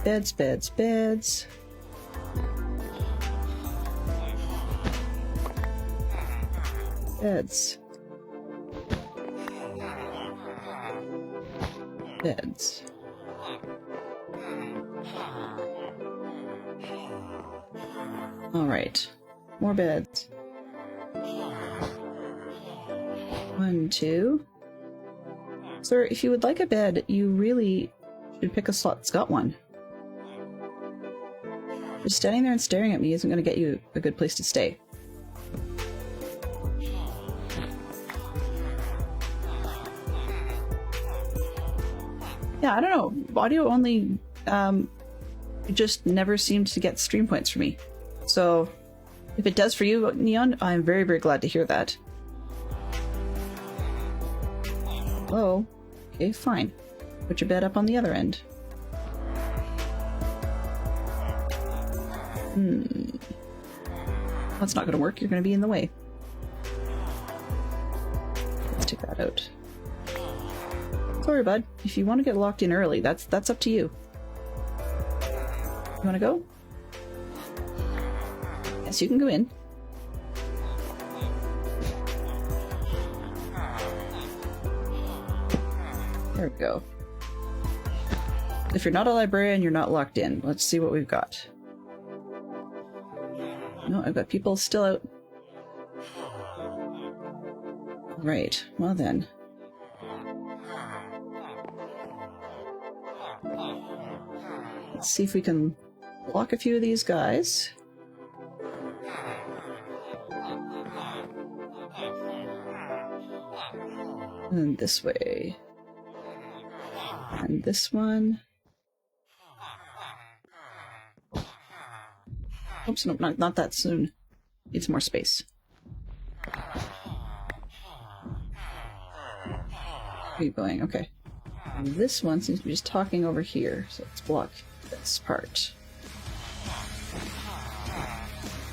Beds. Beds. Beds. All right. More beds. 1, 2. Sir, if you would like a bed, you really should pick a slot that's got one. Just standing there and staring at me isn't going to get you a good place to stay. Yeah, I don't know. Audio only just never seemed to get stream points for me. So, if it does for you, Neon, I'm very, very glad to hear that. Hello? Okay, fine. Put your bed up on the other end. That's not going to work. You're going to be in the way. Let's take that out. Sorry, bud. If you want to get locked in early, that's up to you. You want to go? Yes, you can go in. There we go. If you're not a librarian, you're not locked in. Let's see what we've got. No, I've got people still out. Right, well then. Let's see if we can block a few of these guys. And this way. And this one. Oops, no, not that soon. Needs more space. Keep going, okay. And this one seems to be just talking over here, so let's block this part.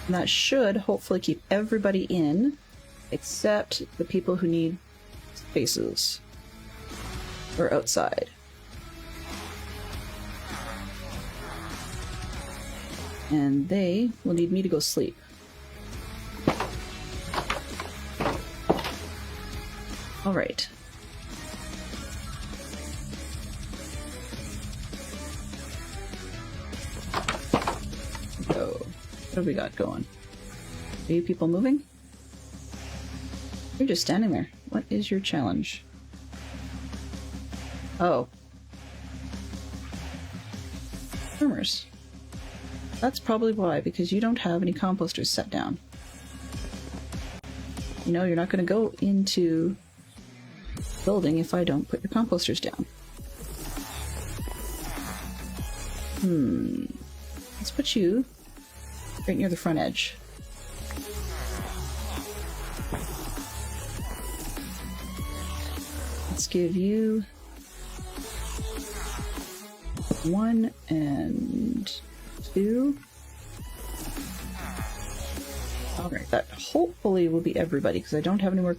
And that should hopefully keep everybody in, except the people who need spaces. Or outside. And they will need me to go sleep. Alright. So, what have we got going? Are you people moving? You're just standing there. What is your challenge? Oh. Farmers. That's probably why, because you don't have any composters set down. You know, you're not going to go into building if I don't put your composters down. Let's put you right near the front edge. Let's give you 1 and 2. Alright, that hopefully will be everybody, because I don't have any more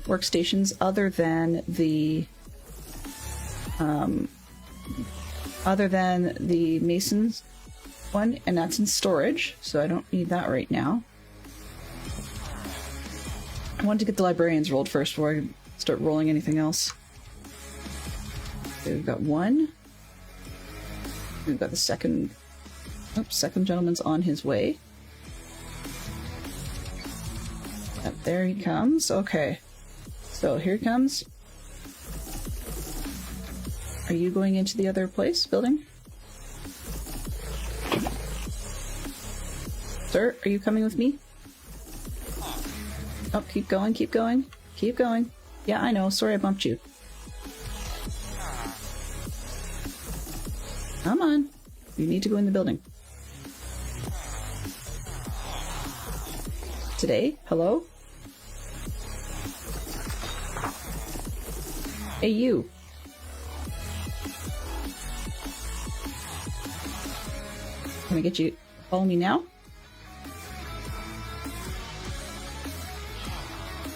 workstations other than the Mason's one, and that's in storage, so I don't need that right now. I wanted to get the librarians rolled first before I start rolling anything else. Okay, we've got 1. We've got the second. Oops, second gentleman's on his way. Yep, there he comes. Okay. So here he comes. Are you going into the other place, building? Sir, are you coming with me? Oh, keep going, keep going. Keep going. Yeah, I know. Sorry I bumped you. Come on. You need to go in the building. Today? Hello? Hey, you. Can I get you? Follow me now?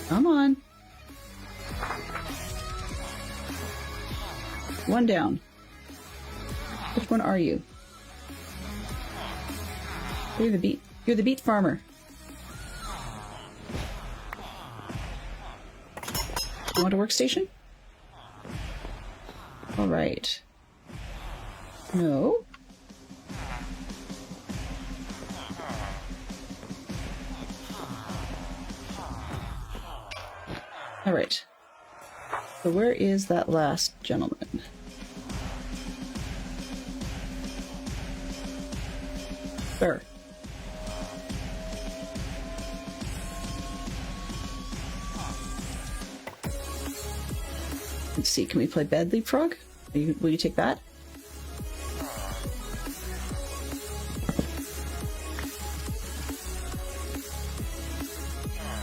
Come on. 1 down. Which one are you? You're the beet farmer. You want a workstation? Alright. No. Alright. So where is that last gentleman? Sir. Let's see, can we play Bed Leapfrog? Will you take that?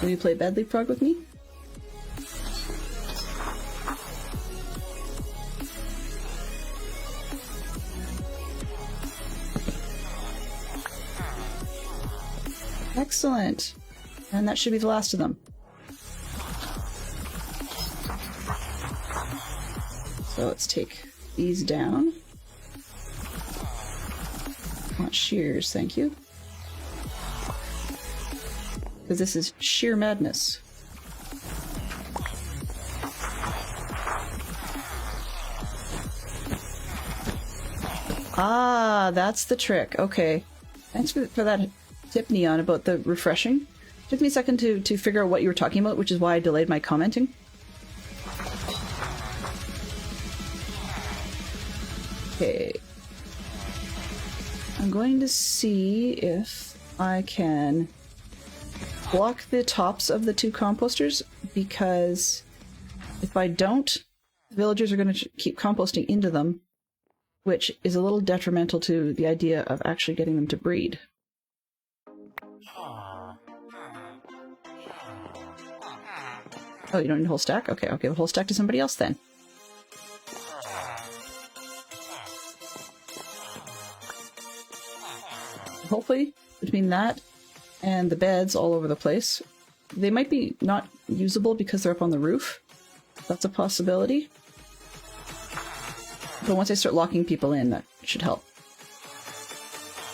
Will you play Bed Leapfrog with me? Excellent. And that should be the last of them. So let's take these down. Want shears, thank you. Because this is sheer madness. Ah, that's the trick. Okay. Thanks for that tip, Neon, about the refreshing. Took me a second to figure out what you were talking about, which is why I delayed my commenting. Okay. I'm going to see if I can block the tops of the two composters, because if I don't, the villagers are going to keep composting into them, which is a little detrimental to the idea of actually getting them to breed. Oh, you don't need a whole stack? Okay, I'll give a whole stack to somebody else then. Hopefully, between that and the beds all over the place, they might be not usable because they're up on the roof. That's a possibility. But once I start locking people in, that should help.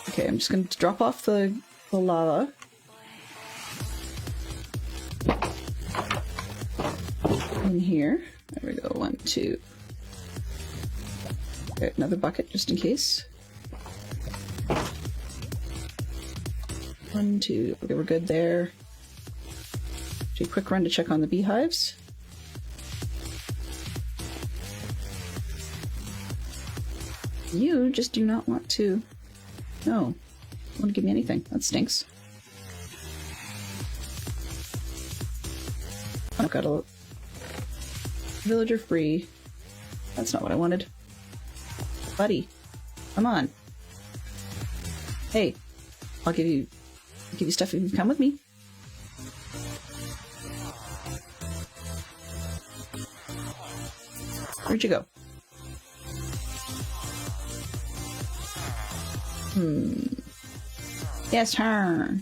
Okay, I'm just going to drop off the lava. In here. There we go. 1, 2. Okay, another bucket just in case. 1, 2. Okay, we're good there. Do a quick run to check on the beehives. You just do not want to. No. Don't want to give me anything. That stinks. I've got a villager free. That's not what I wanted. Buddy, come on. Hey, I'll give you stuff if you come with me. Where'd you go? Yes, her.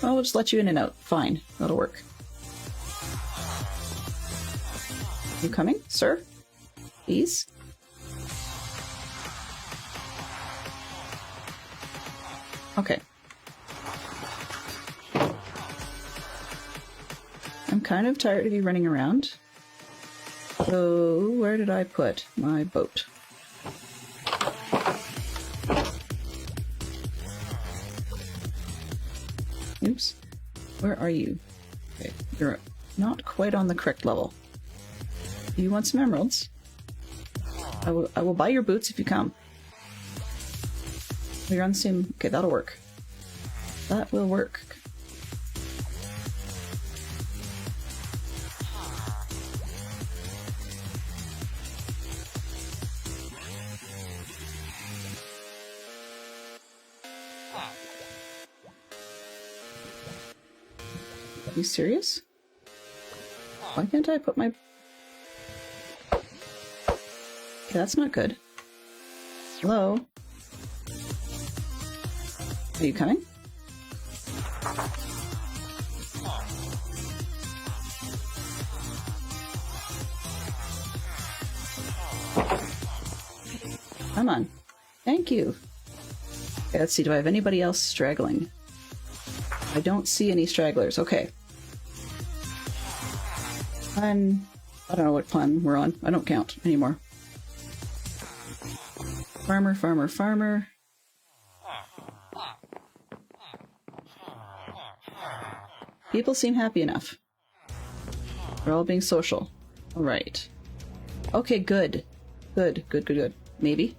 Well, we'll just let you in and out. Fine. That'll work. You coming, sir? Please? Okay. I'm kind of tired of you running around. So, where did I put my boat? Oops. Where are you? Okay, you're not quite on the correct level. Do you want some emeralds? I will buy your boots if you come. You're on the same... Okay, that'll work. That will work. Are you serious? Why can't I put my... Okay, that's not good. Hello? Are you coming? Come on. Thank you. Okay, let's see. Do I have anybody else straggling? I don't see any stragglers. Okay. I don't know what plan we're on. I don't count anymore. Farmer, farmer, farmer. People seem happy enough. They're all being social. Alright. Okay, good. Good, good, good, good. Maybe.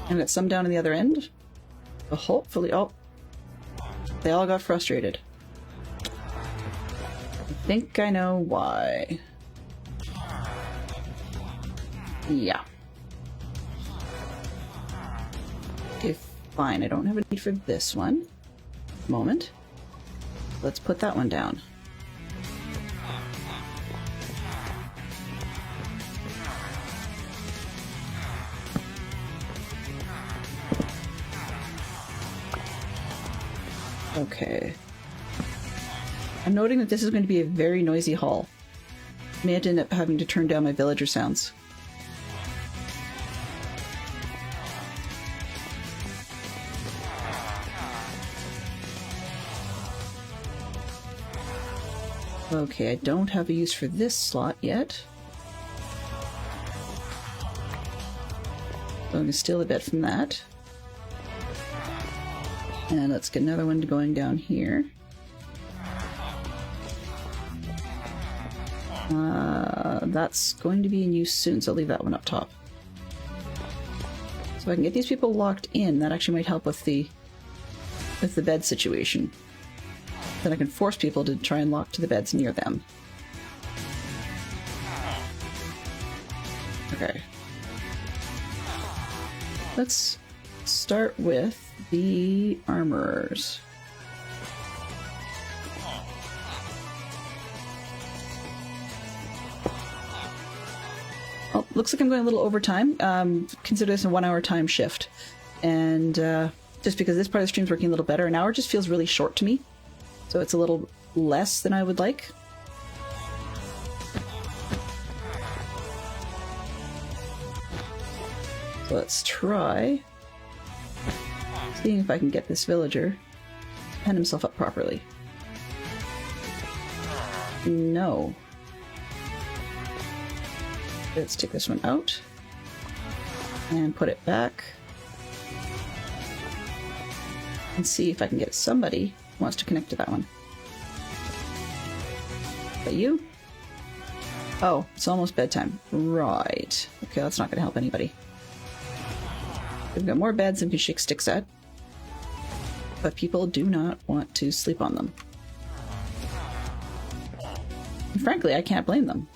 And got some down in the other end. But hopefully... Oh. They all got frustrated. I think I know why. Yeah. Okay, fine. I don't have a need for this one. Moment. Let's put that one down. Okay. I'm noting that this is going to be a very noisy hall. I may end up having to turn down my villager sounds. Okay, I don't have a use for this slot yet. So I'm going to steal a bit from that. And let's get another one going down here. That's going to be in use soon, so I'll leave that one up top. So I can get these people locked in. That actually might help with the bed situation. Then I can force people to try and lock to the beds near them. Okay. Let's start with the armorers. Oh, looks like I'm going a little overtime. Consider this a 1 hour time shift. And just because this part of the stream's working a little better, an hour just feels really short to me. So it's a little less than I would like. So let's try seeing if I can get this villager to pen himself up properly. No. Let's take this one out and put it back and see if I can get somebody who wants to connect to that one. Is that you? Oh, it's almost bedtime. Right. Okay, that's not going to help anybody. We've got more beds than we can shake sticks at, but people do not want to sleep on them. And frankly, I can't blame them.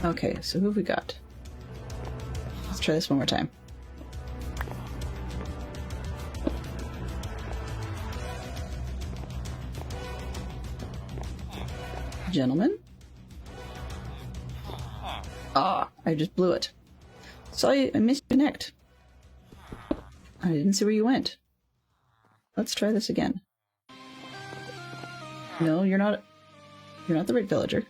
Okay, so who have we got? Let's try this one more time. Gentlemen? Ah, I just blew it. Saw you, I missed you connect. I didn't see where you went. Let's try this again. No, you're not the right villager.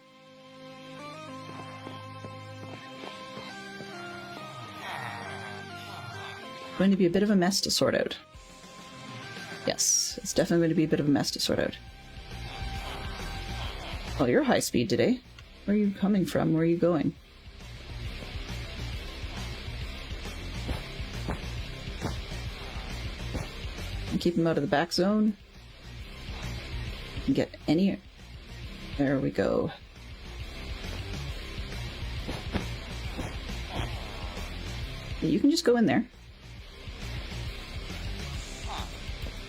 Going to be a bit of a mess to sort out. Yes, it's definitely going to be a bit of a mess to sort out. Oh, you're high speed today. Where are you coming from? Where are you going? And keep him out of the back zone. Get any... There we go. You can just go in there.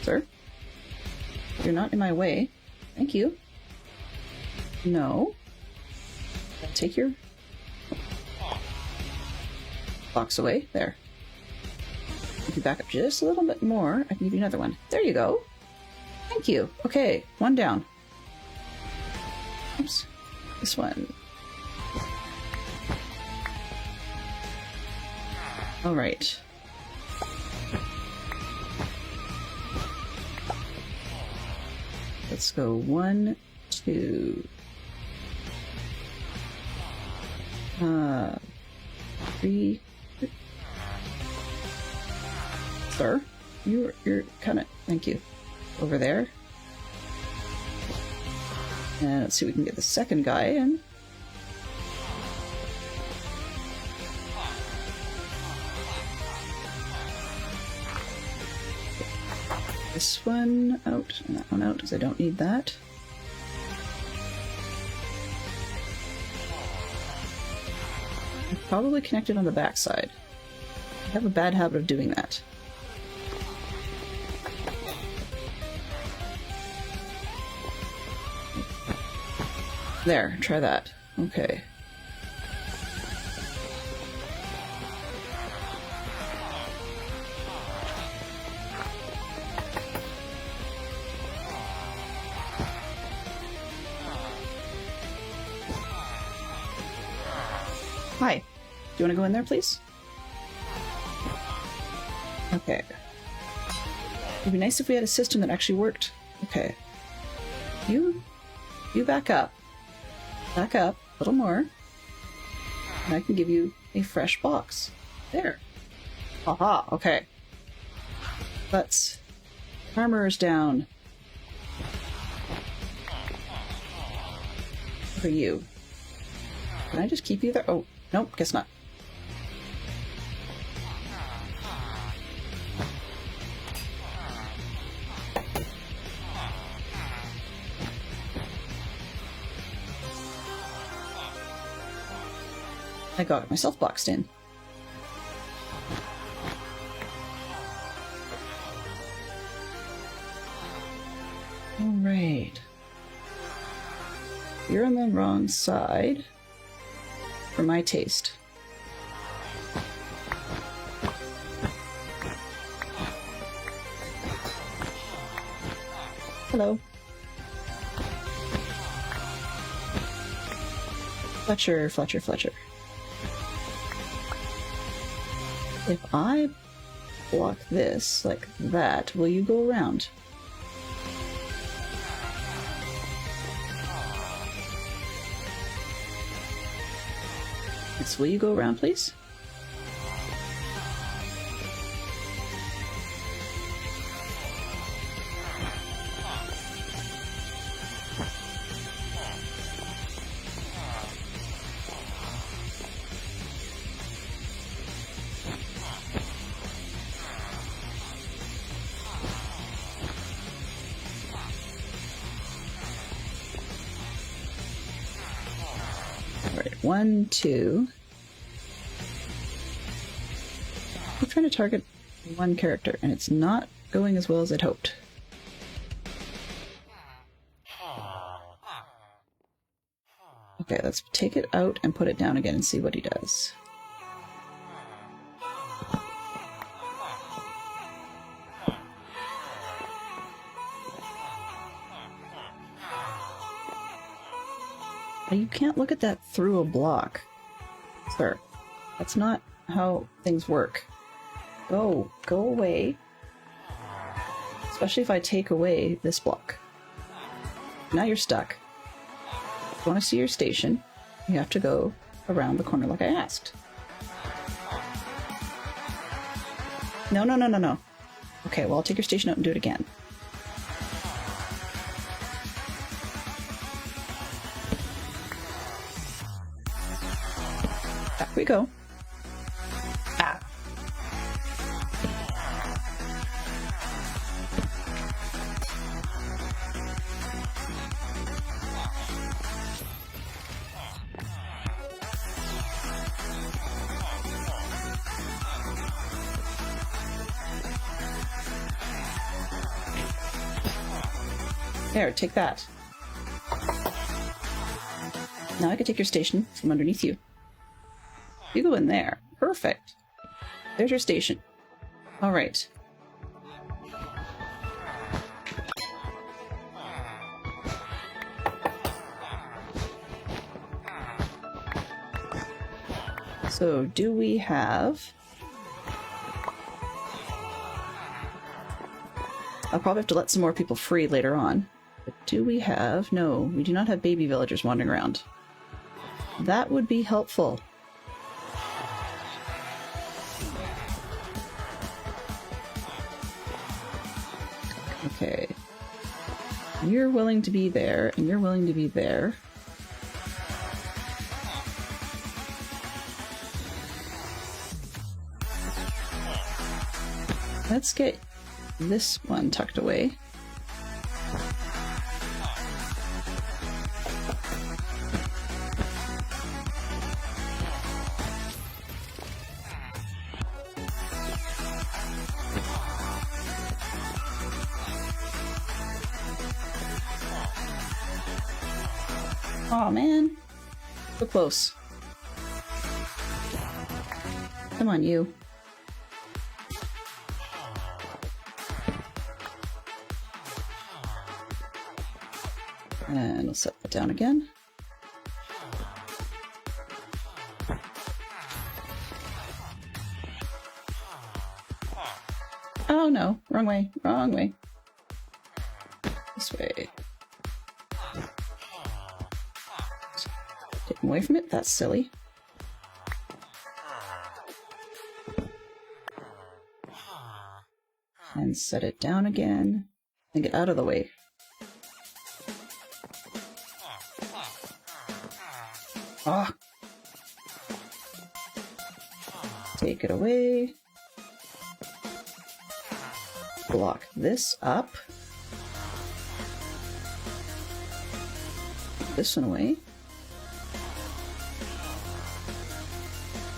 Sir? You're not in my way. Thank you. No. Take your box away. There. If you back up just a little bit more, I can give you another one. There you go. Thank you. Okay, one down. Oops. This one. All right. Let's go 1, 2, 3. Sir, you're kind of, thank you. Over there. And let's see if we can get the second guy in. This one out, and that one out, because I don't need that. I'm probably connected on the backside. I have a bad habit of doing that. There, try that. Okay. Hi. Do you want to go in there, please? Okay. It'd be nice if we had a system that actually worked. Okay. You back up. Back up a little more. And I can give you a fresh box. There. Aha, okay. Let's... Armor's down. For you. Can I just keep you there? Oh, nope, guess not. I got myself boxed in. Alright. You're on the wrong side. For my taste. Hello. Fletcher, Fletcher, Fletcher. If I block this like that, will you go around? Yes, will you go around, please? Alright, 1, 2. I'm trying to target one character, and it's not going as well as I'd hoped. Okay, let's take it out and put it down again and see what he does. You can't look at that through a block, sir. That's not how things work. Go away. Especially if I take away this block. Now you're stuck. If you want to see your station, you have to go around the corner like I asked. No. Okay, well, I'll take your station out and do it again. Back we go. Ah. There, take that. Now I can take your station from underneath you. You go in there. Perfect. There's your station. Alright. So, do we have... I'll probably have to let some more people free later on. But do we have... No, we do not have baby villagers wandering around. That would be helpful. Okay. You're willing to be there, and you're willing to be there. Let's get this one tucked away. Aw, man. So close. Come on, you. And we'll set that down again. Oh no, wrong way, wrong way. This way. Take him away from it, that's silly. And set it down again. And get out of the way. Ah. Take it away. Block this up. This one away.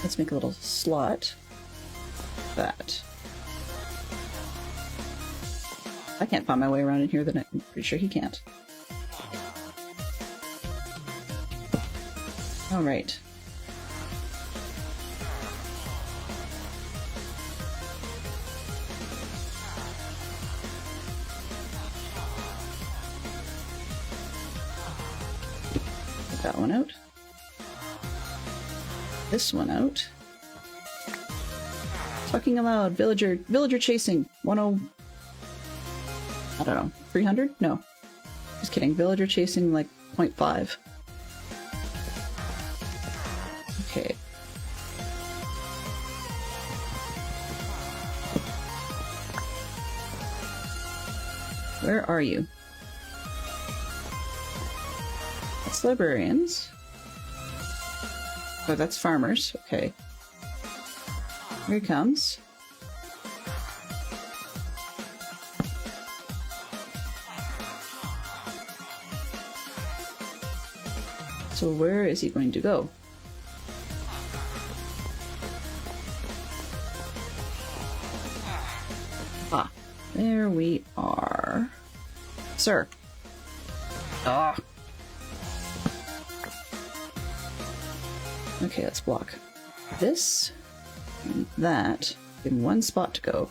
Let's make a little slot. That. I can't find my way around in here, then I'm pretty sure he can't. Alright. Get that one out. This one out. Talking aloud. Villager chasing. 10... I don't know. 300? No. Just kidding. Villager chasing like 0.5. Okay. Where are you? That's librarians. Oh, that's farmers. Okay. Here he comes. So where is he going to go? Ah, there we are. Sir. Ah. Okay, let's block this and that in one spot to go.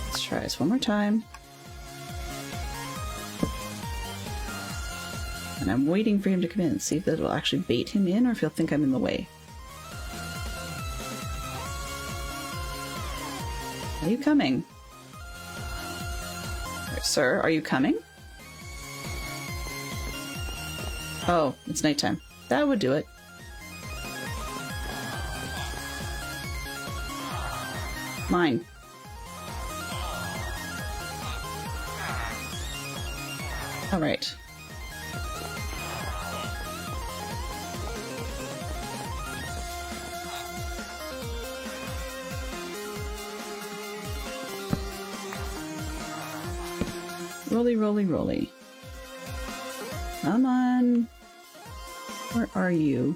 Let's try this one more time. And I'm waiting for him to come in and see if that'll actually bait him in or if he'll think I'm in the way. Are you coming? Sir, are you coming? Oh, it's nighttime. That would do it. Mine. Alright. Roly, roly, roly. Come on. Where are you?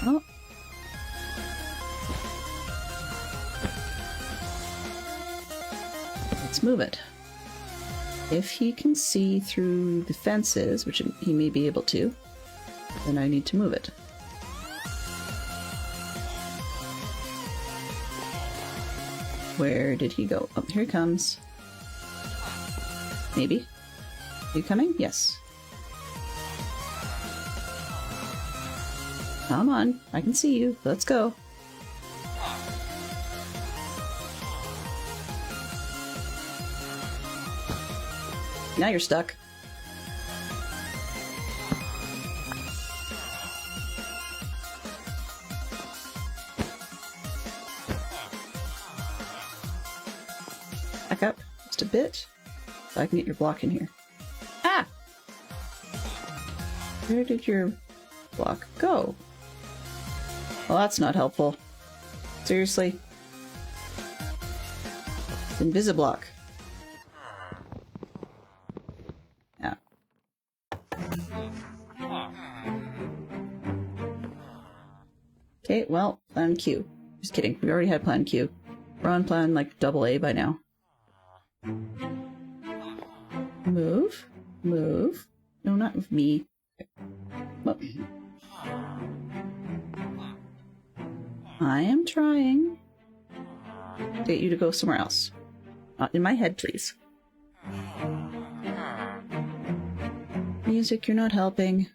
Oh. Let's move it. If he can see through the fences, which he may be able to, then I need to move it. Where did he go? Oh, here he comes. Maybe. Are you coming? Yes. Come on. I can see you. Let's go. Now you're stuck. Back up just a bit so I can get your block in here. Ah! Where did your block go? Well, that's not helpful. Seriously? Invisiblock. Yeah. Okay, well, plan Q. Just kidding. We already had plan Q. We're on plan like AA by now. Move. Move. No, not with me. Well, I am trying to get you to go somewhere else. Not in my head, please. Music, you're not helping.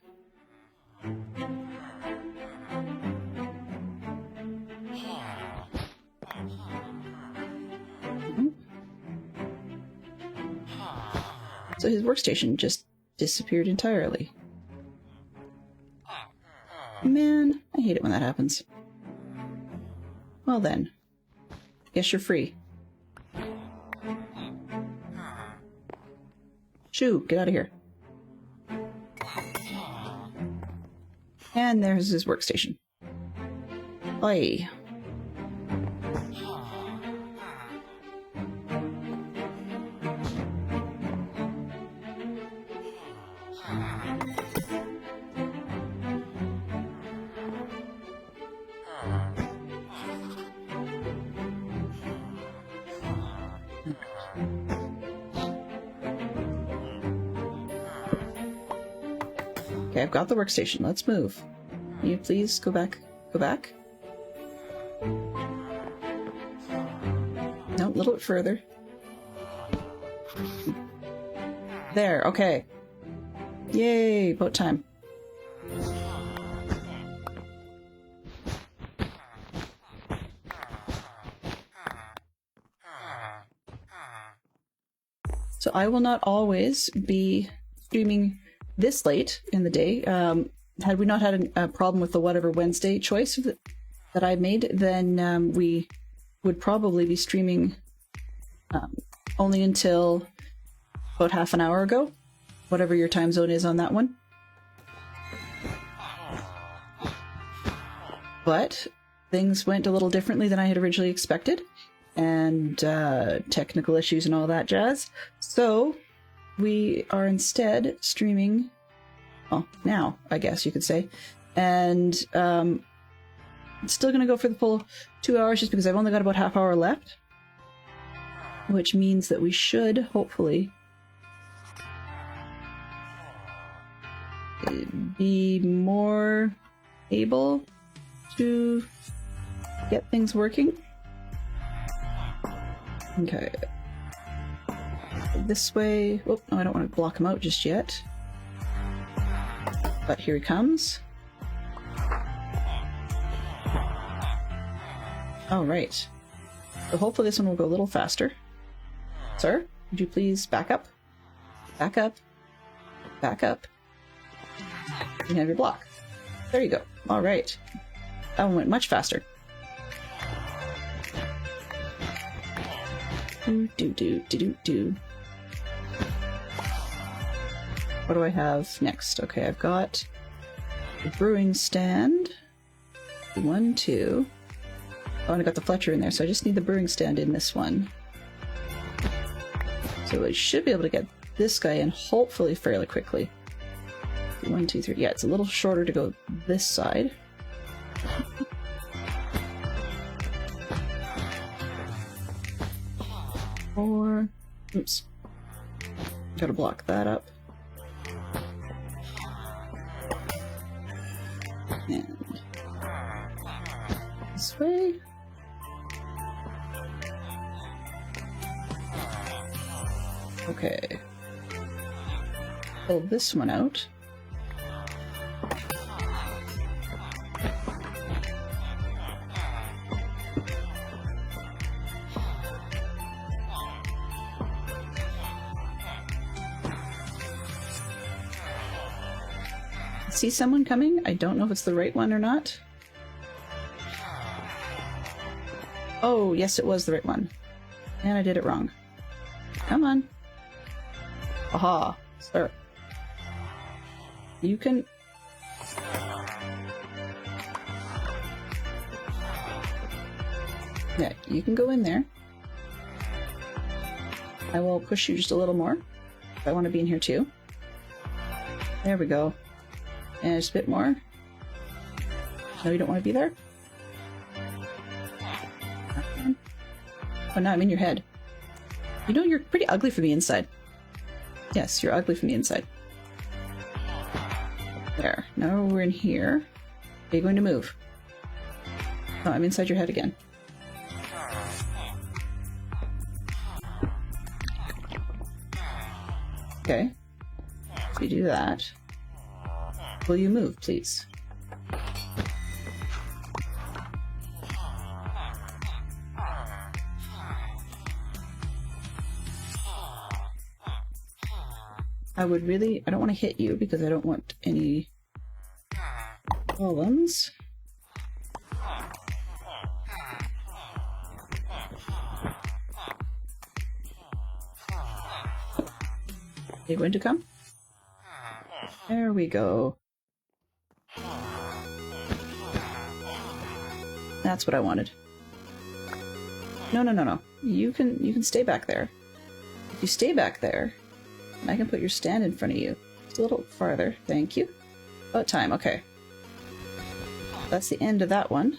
So his workstation just disappeared entirely. Man, I hate it when that happens. Well then, guess you're free. Shoo, get out of here. And there's his workstation. Oi. Okay, I've got the workstation. Let's move. Can you please go back? Go back? No, a little bit further. There, okay. Yay, about time. So I will not always be streaming this late in the day. Had we not had a problem with the whatever Wednesday choice that I made, then we would probably be streaming only until about half an hour ago, whatever your time zone is on that one. But things went a little differently than I had originally expected, and technical issues and all that jazz. So we are instead streaming, well, now, I guess you could say. And it's still going to go for the full 2 hours just because I've only got about half hour left. Which means that we should, hopefully, be more able to get things working. Okay. This way. Oh, no, I don't want to block him out just yet. But here he comes. All right. So hopefully this one will go a little faster. Sir, would you please back up? Back up. Back up. You have your block. There you go. All right. That one went much faster. Do. What do I have next? Okay, I've got the brewing stand. 1, 2. Oh, and I got the Fletcher in there, so I just need the brewing stand in this one. So I should be able to get this guy in hopefully fairly quickly. 1, 2, 3. Yeah, it's a little shorter to go this side. Or, oops. Gotta block that up. And this way. Okay. Pull this one out. See someone coming? I don't know if it's the right one or not. Oh, yes, it was the right one. And I did it wrong. Come on. Aha, sir. You can... Yeah, you can go in there. I will push you just a little more. I want to be in here too. There we go. And just a bit more. No, you don't want to be there? Oh, now I'm in your head. You know, you're pretty ugly from the inside. Yes, you're ugly from the inside. There. Now we're in here. Are you going to move? Oh, I'm inside your head again. Okay. If you do that, will you move, please? I don't want to hit you because I don't want any problems. You going to come? There we go. That's what I wanted. No. You can stay back there. If you stay back there, I can put your stand in front of you. Just a little farther. Thank you. About time. Okay. That's the end of that one.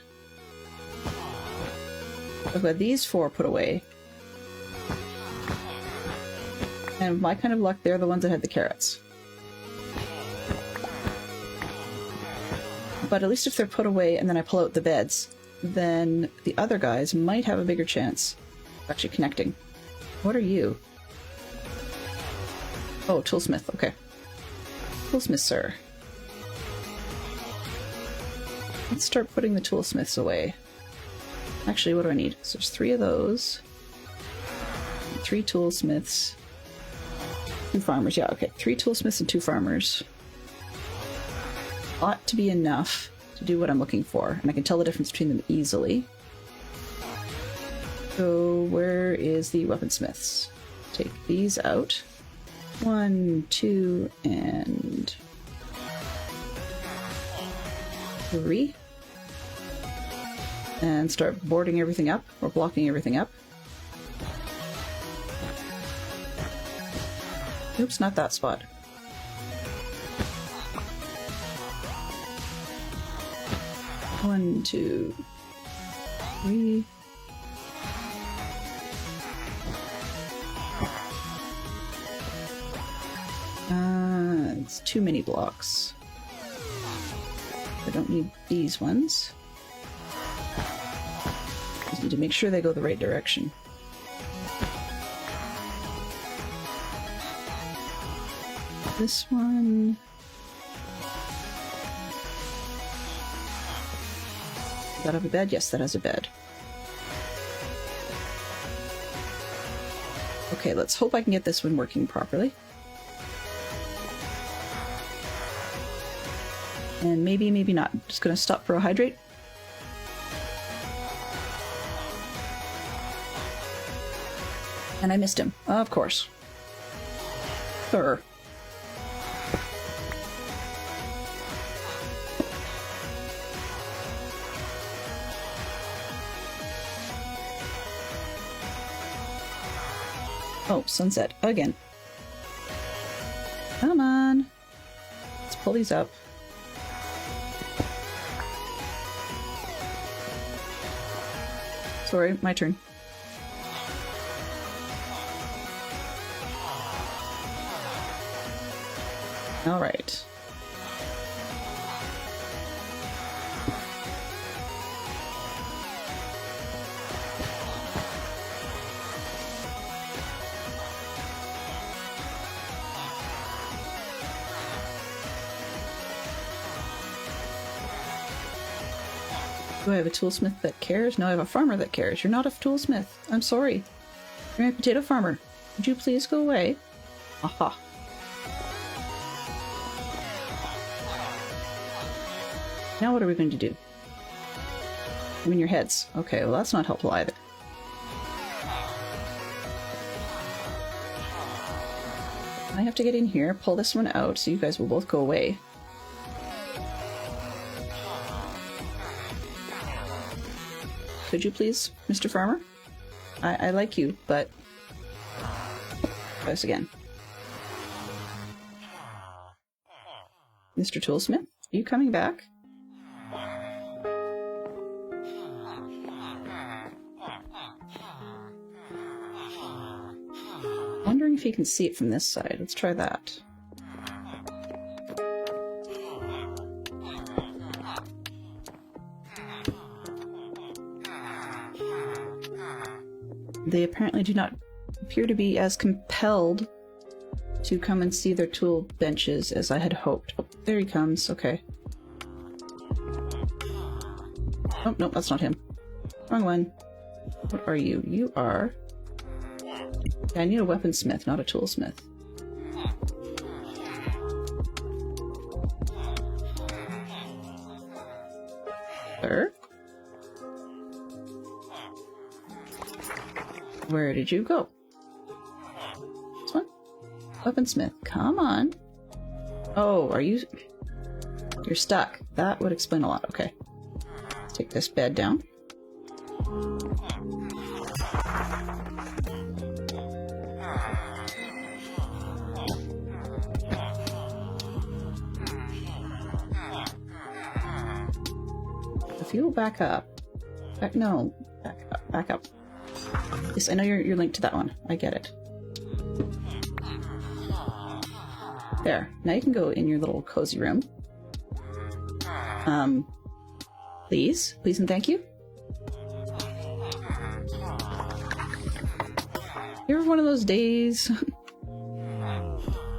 I've got these 4 put away. And with my kind of luck, they're the ones that had the carrots. But at least if they're put away and then I pull out the beds, then the other guys might have a bigger chance of actually connecting. What are you? Oh, toolsmith. Okay. Toolsmith, sir. Let's start putting the toolsmiths away. Actually, what do I need? So there's 3 of those. 3 toolsmiths. 2 farmers. Yeah, okay. 3 toolsmiths and 2 farmers. Ought to be enough to do what I'm looking for. And I can tell the difference between them easily. So where is the weaponsmiths? Take these out. 1, 2, and 3. And start boarding everything up, or blocking everything up. Oops, not that spot. One, 2, 3. It's too many blocks. I don't need these ones. Just need to make sure they go the right direction. This one. Does that have a bed? Yes, that has a bed. Okay, let's hope I can get this one working properly. And maybe, maybe not. Just gonna stop for a hydrate. And I missed him. Of course. Sure. Oh, sunset again. Come on. Let's pull these up. Sorry, my turn. All right. Do I have a toolsmith that cares? No, I have a farmer that cares. You're not a toolsmith. I'm sorry. You're a potato farmer. Would you please go away? Aha. Now what are we going to do? Win your heads. Okay, well that's not helpful either. I have to get in here, pull this one out, so you guys will both go away. Could you please, Mr. Farmer? I like you, but... Try this again. Mr. Toolsmith, are you coming back? Wondering if you can see it from this side. Let's try that. They apparently do not appear to be as compelled to come and see their tool benches as I had hoped. Oh, there he comes. Okay. Oh, no, that's not him. Wrong one. What are you? You are... I need a weaponsmith, not a toolsmith. Sir? Where did you go? This one? Weaponsmith, come on. Oh, are you... You're stuck. That would explain a lot. Okay. Let's take this bed down. If you back up... no. Back up. Back up. Yes, I know you're linked to that one. I get it. There. Now you can go in your little cozy room. Please. Please and thank you. You ever one of those days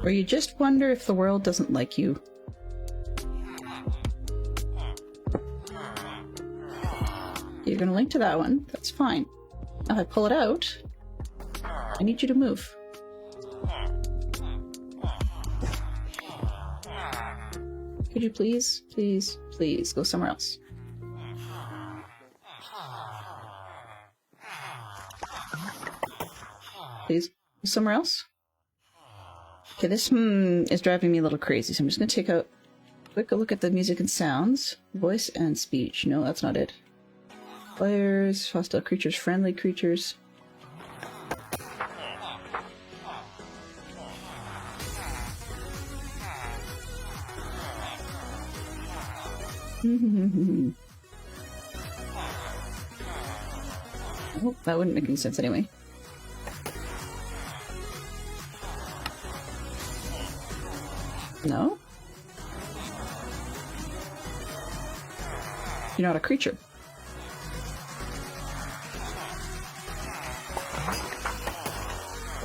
where you just wonder if the world doesn't like you? You're gonna link to that one. That's fine. Now if I pull it out, I need you to move. Could you please, please, please go somewhere else? Please, go somewhere else? Okay, this is driving me a little crazy, so I'm just gonna take a quick look at the music and sounds. Voice and speech. No, that's not it. Players, hostile creatures, friendly creatures. Oh, that wouldn't make any sense anyway. No? You're not a creature.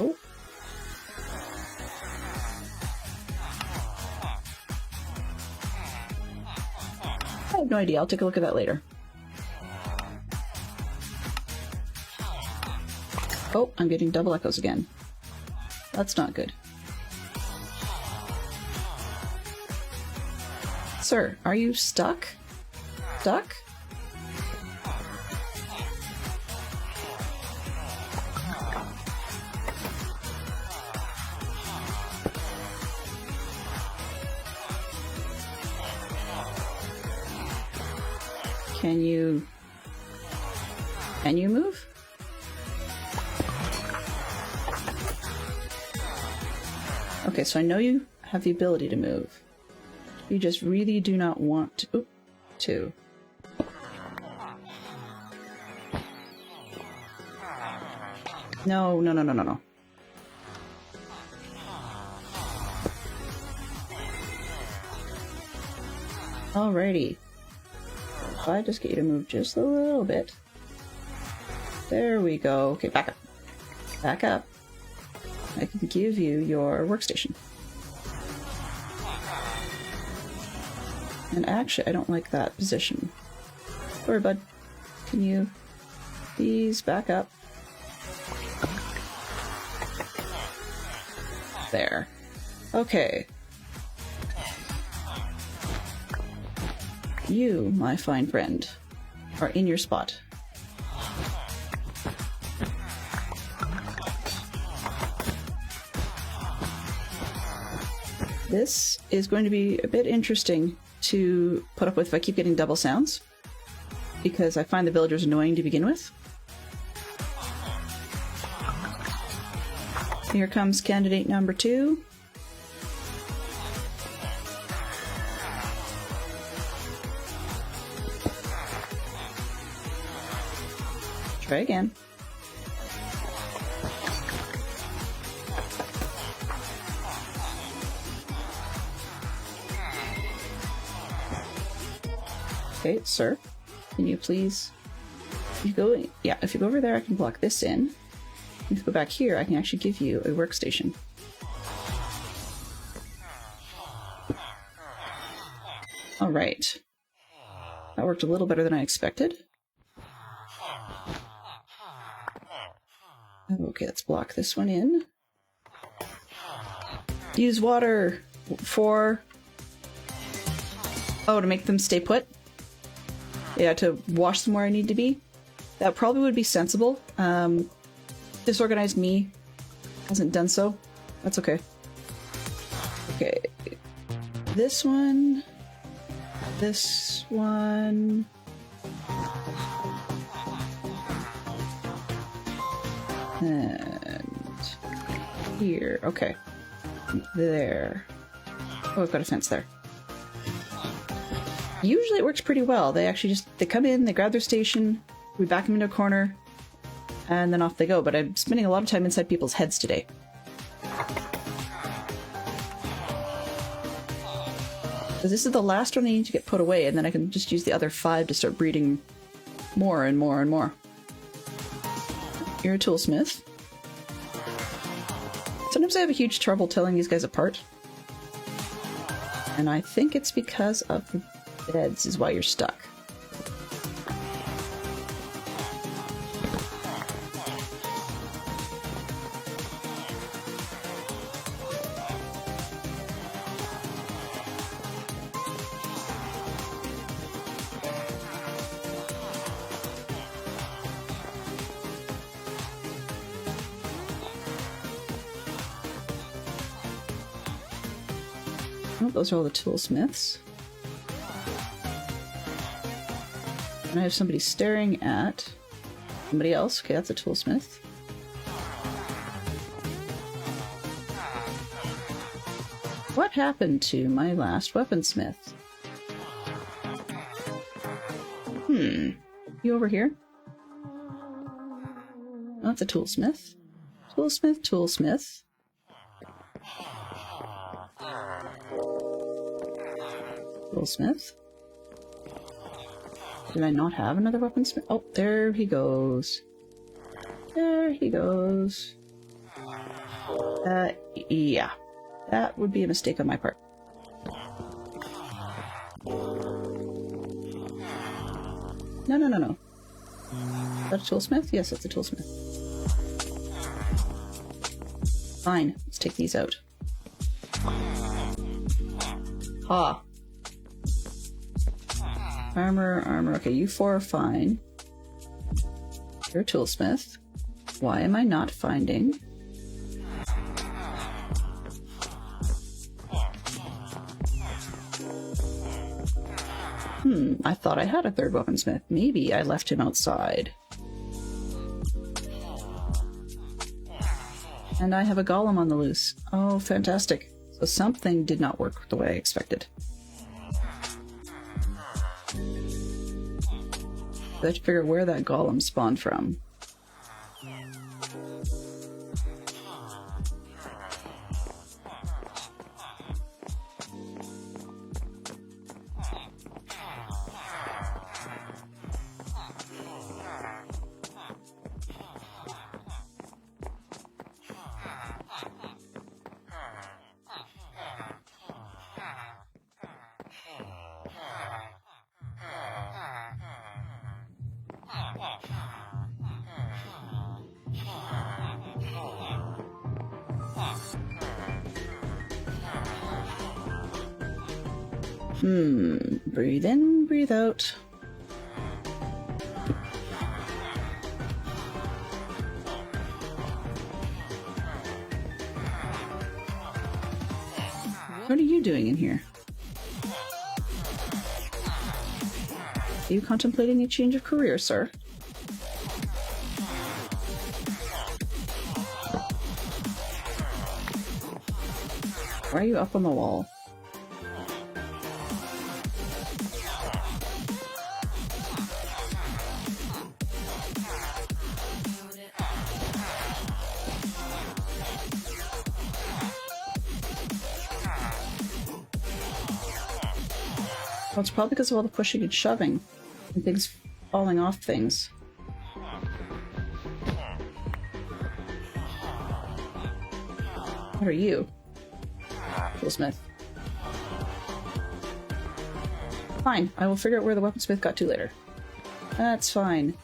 Oh. I have no idea. I'll take a look at that later. Oh, I'm getting double echoes again. That's not good. Sir, are you stuck? Stuck? Can you move? Okay, so I know you have the ability to move. You just really do not want to. No. Alrighty. If I just get you to move just a little bit. There we go. Okay, back up. Back up. I can give you your workstation. And actually, I don't like that position. Sorry, bud. Can you please back up? There. Okay. You, my fine friend, are in your spot. This is going to be a bit interesting to put up with if I keep getting double sounds, because I find the villagers annoying to begin with. Here comes candidate number 2. Try again. Okay, sir, can you please... If you go over there, I can block this in. If you go back here, I can actually give you a workstation. Alright. That worked a little better than I expected. Okay, let's block this one in. Use water for... Oh, to make them stay put? Yeah, to wash them where I need to be. That probably would be sensible. Disorganized me hasn't done so. That's okay. Okay. This one. This one. And here. Okay. There. Oh, I've got a fence there. Usually it works pretty well. They actually they come in, they grab their station, we back them into a corner, and then off they go. But I'm spending a lot of time inside people's heads today. So this is the last one I need to get put away, and then I can just use the other 5 to start breeding more and more and more. You're a toolsmith. Sometimes I have a huge trouble telling these guys apart. And I think it's because of the beds is why you're stuck. Oh, those are all the toolsmiths. And I have somebody staring at somebody else. Okay, that's a toolsmith. What happened to my last weaponsmith? You over here? Oh, that's a toolsmith. Toolsmith, toolsmith. Toolsmith. Did I not have another weaponsmith? Oh, there he goes. There he goes. Yeah. That would be a mistake on my part. No, no, no, no. Is that a toolsmith? Yes, that's a toolsmith. Fine, let's take these out. Ha. Armor, armor. Okay, you 4 are fine. You're a toolsmith. Why am I not finding? I thought I had a 3rd weaponsmith. Maybe I left him outside. And I have a golem on the loose. Oh, fantastic. So something did not work the way I expected. I have to figure out where that golem spawned from. Breathe in, breathe out. What are you doing in here? Are you contemplating a change of career, sir? Why are you up on the wall? Well, it's probably because of all the pushing and shoving and things falling off things. What are you? Toolsmith. Fine, I will figure out where the weaponsmith got to later. That's fine.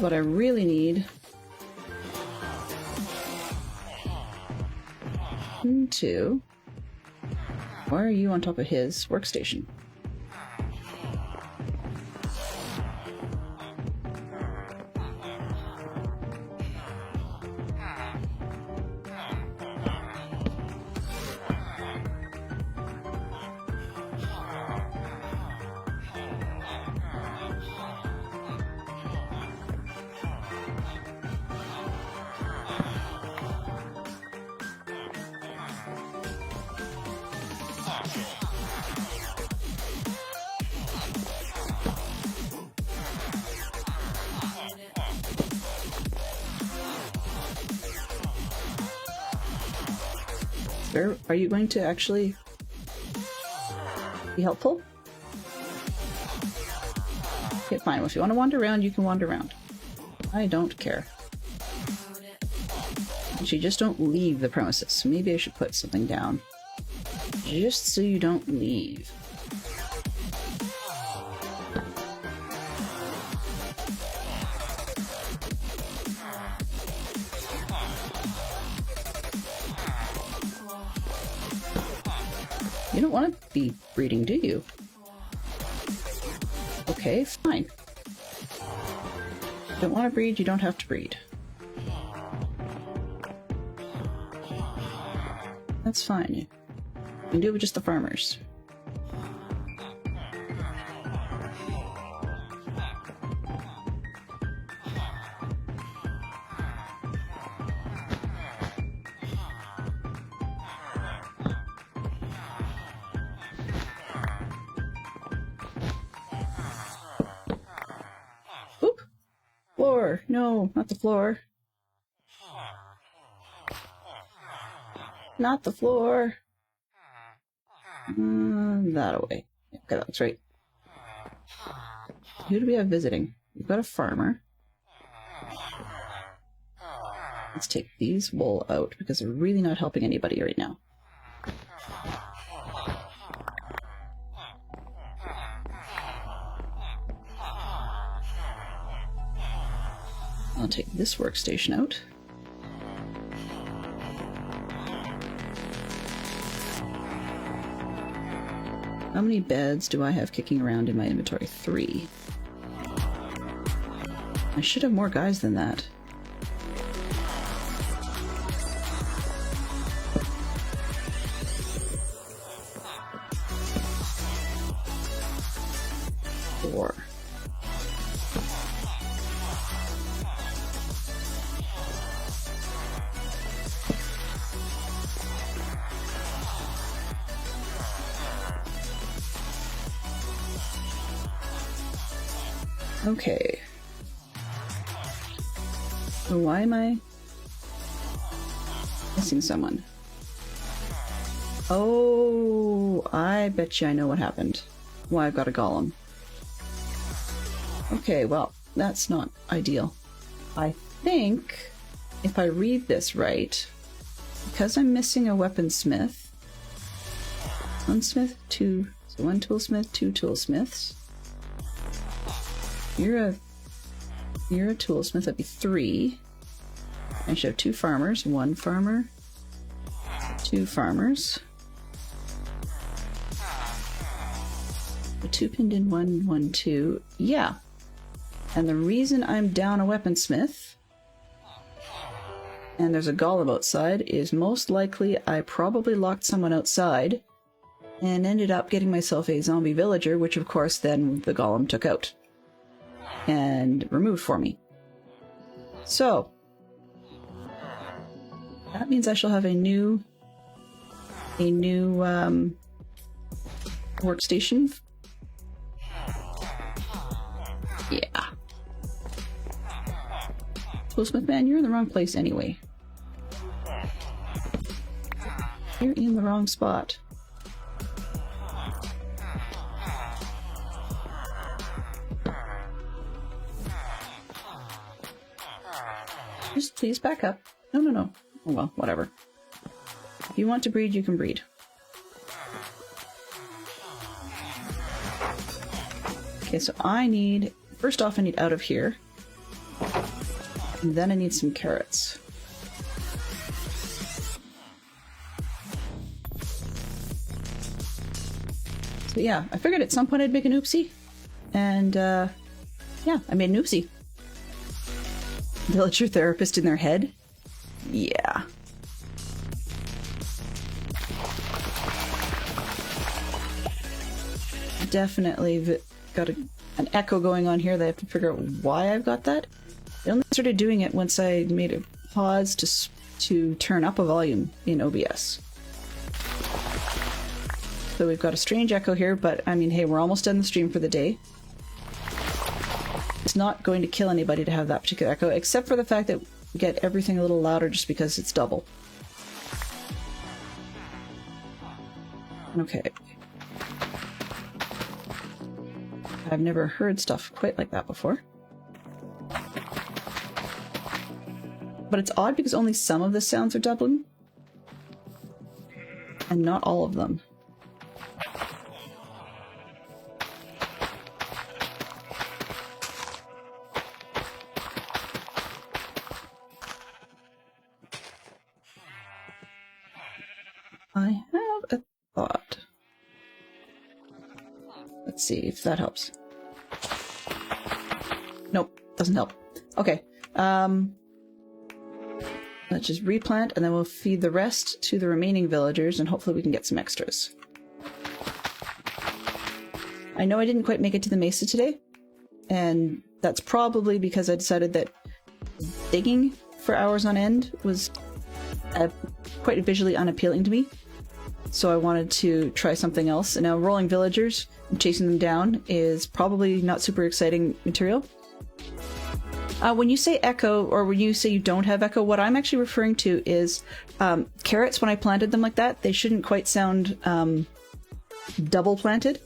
What I really need to Why are you on top of his workstation? Are you going to actually be helpful? Okay, fine. Well, if you want to wander around, you can wander around. I don't care. Actually, just don't leave the premises. So maybe I should put something down. Just so you don't leave. You don't want to be breeding, do you? Okay, fine. You don't want to breed, you don't have to breed. That's fine. You can do it with just the farmers. Oop! Floor! No, not the floor. Not the floor. That away. Okay, that looks right. Who do we have visiting? We've got a farmer. Let's take these wool out because they're really not helping anybody right now. I'll take this workstation out. How many beds do I have kicking around in my inventory? 3. I should have more guys than that. Four. Okay. So why am I missing someone? Oh, I bet you I know what happened. Why I've got a golem. Okay, well, that's not ideal. I think if I read this right, because I'm missing a weaponsmith, one smith, two, so one toolsmith, 2 toolsmiths. You're a toolsmith, that'd be 3. I should have 2 farmers, 1 farmer, 2 farmers. The 2 pinned in 1, 1, 2. Yeah. And the reason I'm down a weaponsmith and there's a golem outside is most likely I probably locked someone outside and ended up getting myself a zombie villager, which of course then the golem took out and removed for me. So that means I shall have a new workstation. Yeah. Toolsmith man, you're in the wrong place anyway. You're in the wrong spot. Just please back up. No, no, no. Oh well, whatever. If you want to breed, you can breed. Okay, so first off I need out of here. And then I need some carrots. So yeah, I figured at some point I'd make an oopsie. And yeah, I made an oopsie. Villager therapist in their head? Yeah. Definitely got an echo going on here that I have to figure out why I've got that. I only started doing it once I made a pause to turn up a volume in OBS. So we've got a strange echo here, but I mean, hey, we're almost done the stream for the day. It's not going to kill anybody to have that particular echo, except for the fact that we get everything a little louder just because it's double. Okay. I've never heard stuff quite like that before. But it's odd because only some of the sounds are doubling. And not all of them. I have a thought. Let's see if that helps. Nope, doesn't help. Okay. Let's just replant and then we'll feed the rest to the remaining villagers and hopefully we can get some extras. I know I didn't quite make it to the mesa today, and that's probably because I decided that digging for hours on end was quite visually unappealing to me. So I wanted to try something else. And now rolling villagers and chasing them down is probably not super exciting material. When you say echo, or when you say you don't have echo, what I'm actually referring to is carrots. When I planted them like that, they shouldn't quite sound double planted.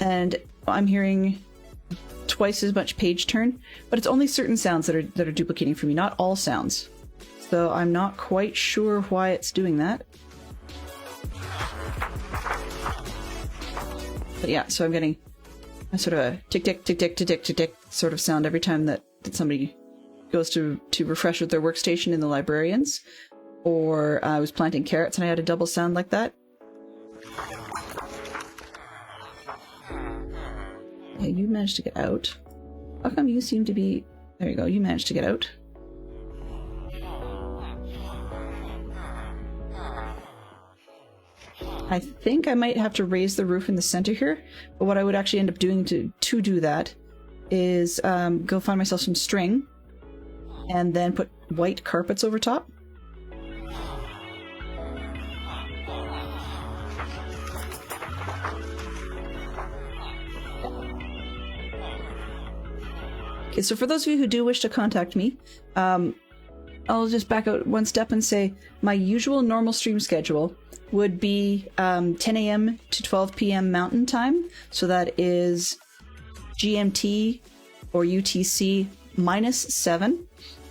And I'm hearing twice as much page turn, but it's only certain sounds that are duplicating for me, not all sounds. So I'm not quite sure why it's doing that. But yeah, so I'm getting a sort of a tick tick tick tick tick tick tick tick sort of sound every time that somebody goes to refresh with their workstation in the librarians. Or I was planting carrots and I had a double sound like that. Yeah, you managed to get out. How come you seem to be... There you go, you managed to get out. I think I might have to raise the roof in the center here, but what I would actually end up doing to do that is go find myself some string and then put white carpets over top. Okay, so for those of you who do wish to contact me, I'll just back out one step and say my usual normal stream schedule would be 10 a.m. to 12 p.m. Mountain Time. So that is GMT or UTC -7.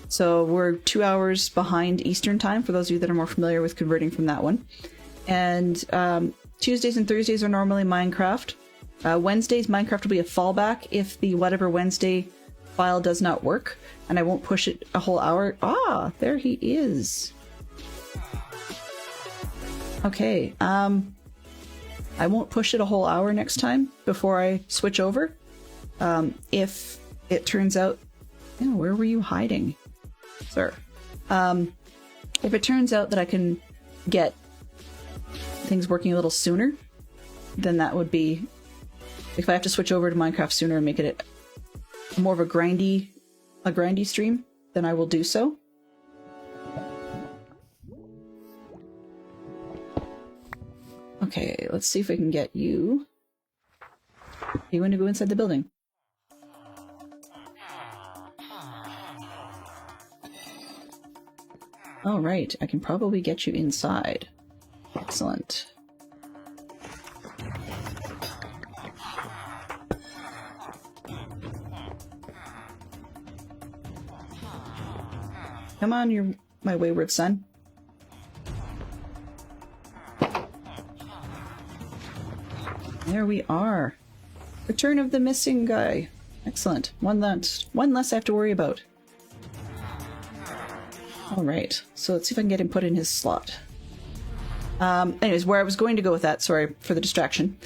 So we're 2 hours behind Eastern Time, for those of you that are more familiar with converting from that one. And Tuesdays and Thursdays are normally Minecraft. Wednesdays, Minecraft will be a fallback if the whatever Wednesday file does not work, and I won't push it a whole hour. Ah, there he is. Okay, I won't push it a whole hour next time before I switch over. If it turns out... Yeah, where were you hiding, sir? If it turns out that I can get things working a little sooner, then that would be... If I have to switch over to Minecraft sooner and make it more of a grindy stream, then I will do so. Okay, let's see if we can get you. You want to go inside the building? All right, I can probably get you inside. Excellent. Come on, you're my wayward son. There we are. Return of the missing guy. Excellent. One less I have to worry about. Alright, so let's see if I can get him put in his slot. Anyways, where I was going to go with that, sorry for the distraction.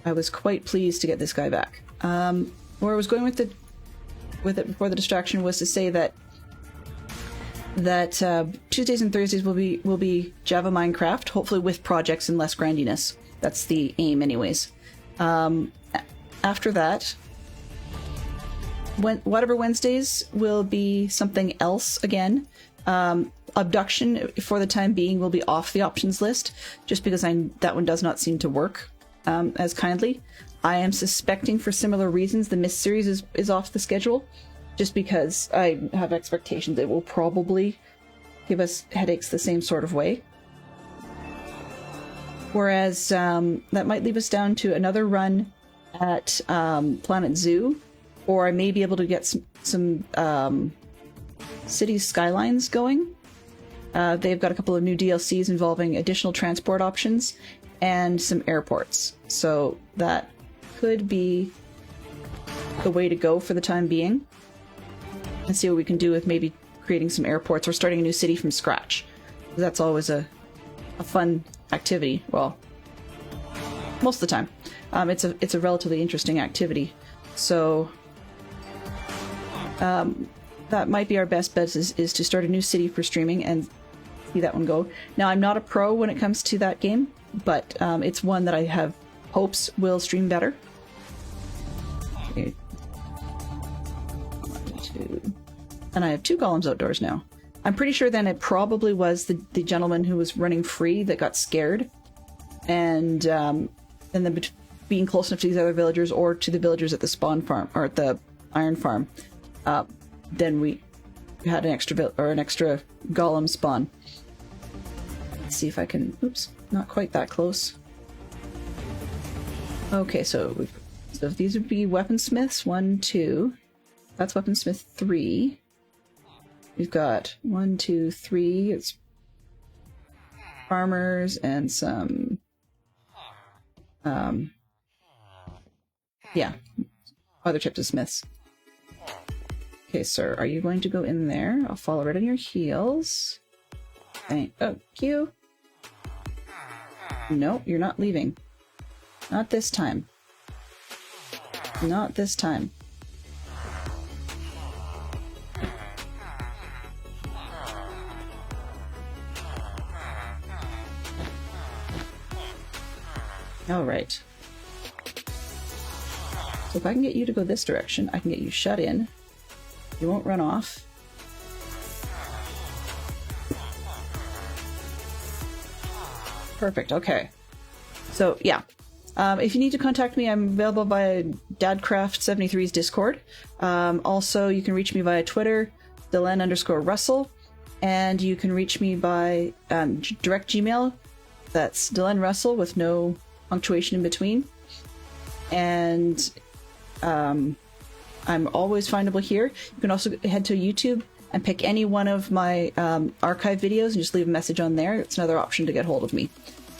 I was quite pleased to get this guy back. Where I was going with it before the distraction was to say that Tuesdays and Thursdays will be Java Minecraft, hopefully with projects and less grindiness. That's the aim, anyways. After that, whatever Wednesdays will be something else again. Abduction, for the time being, will be off the options list, just because that one does not seem to work as kindly. I am suspecting, for similar reasons, the Mist series is off the schedule, just because I have expectations it will probably give us headaches the same sort of way. Whereas that might leave us down to another run at Planet Zoo, or I may be able to get some city skylines going. They've got a couple of new DLCs involving additional transport options and some airports. So that could be the way to go for the time being. And see what we can do with maybe creating some airports or starting a new city from scratch. That's always a fun activity. Well, most of the time. It's a relatively interesting activity. So that might be our best bet is to start a new city for streaming and see that one go. Now, I'm not a pro when it comes to that game, but it's one that I have hopes will stream better. Okay. 1, 2. And I have 2 golems outdoors now. I'm pretty sure then it probably was the gentleman who was running free that got scared. And then being close enough to these other villagers or to the villagers at the spawn farm or at the iron farm, then we had an extra golem spawn. Let's see if I can. Oops, not quite that close. Okay, so these would be weaponsmiths 1, 2. That's weaponsmith 3. We've got 1, 2, 3. It's farmers and some. Yeah, other types of smiths. Okay, sir, are you going to go in there? I'll follow right on your heels. Thank you. No, you're not leaving. Not this time. Not this time. All right. So if I can get you to go this direction, I can get you shut in. You won't run off. Perfect, okay. So, yeah. If you need to contact me, I'm available via Dadcraft73's Discord. Also, you can reach me via Twitter, Dylan_Russell. And you can reach me by direct Gmail. That's Dylan Russell with no punctuation in between. And I'm always findable here. You can also head to YouTube and pick any one of my archive videos and just leave a message on there. It's another option to get hold of me.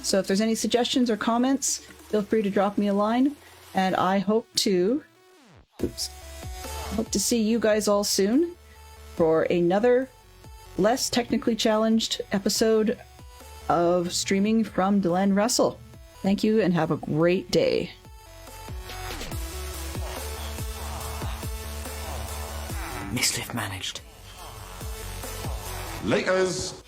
So if there's any suggestions or comments, feel free to drop me a line. And I hope to see you guys all soon for another less technically challenged episode of streaming from Dylan Russell. Thank you and have a great day. Mislift managed. Lakers!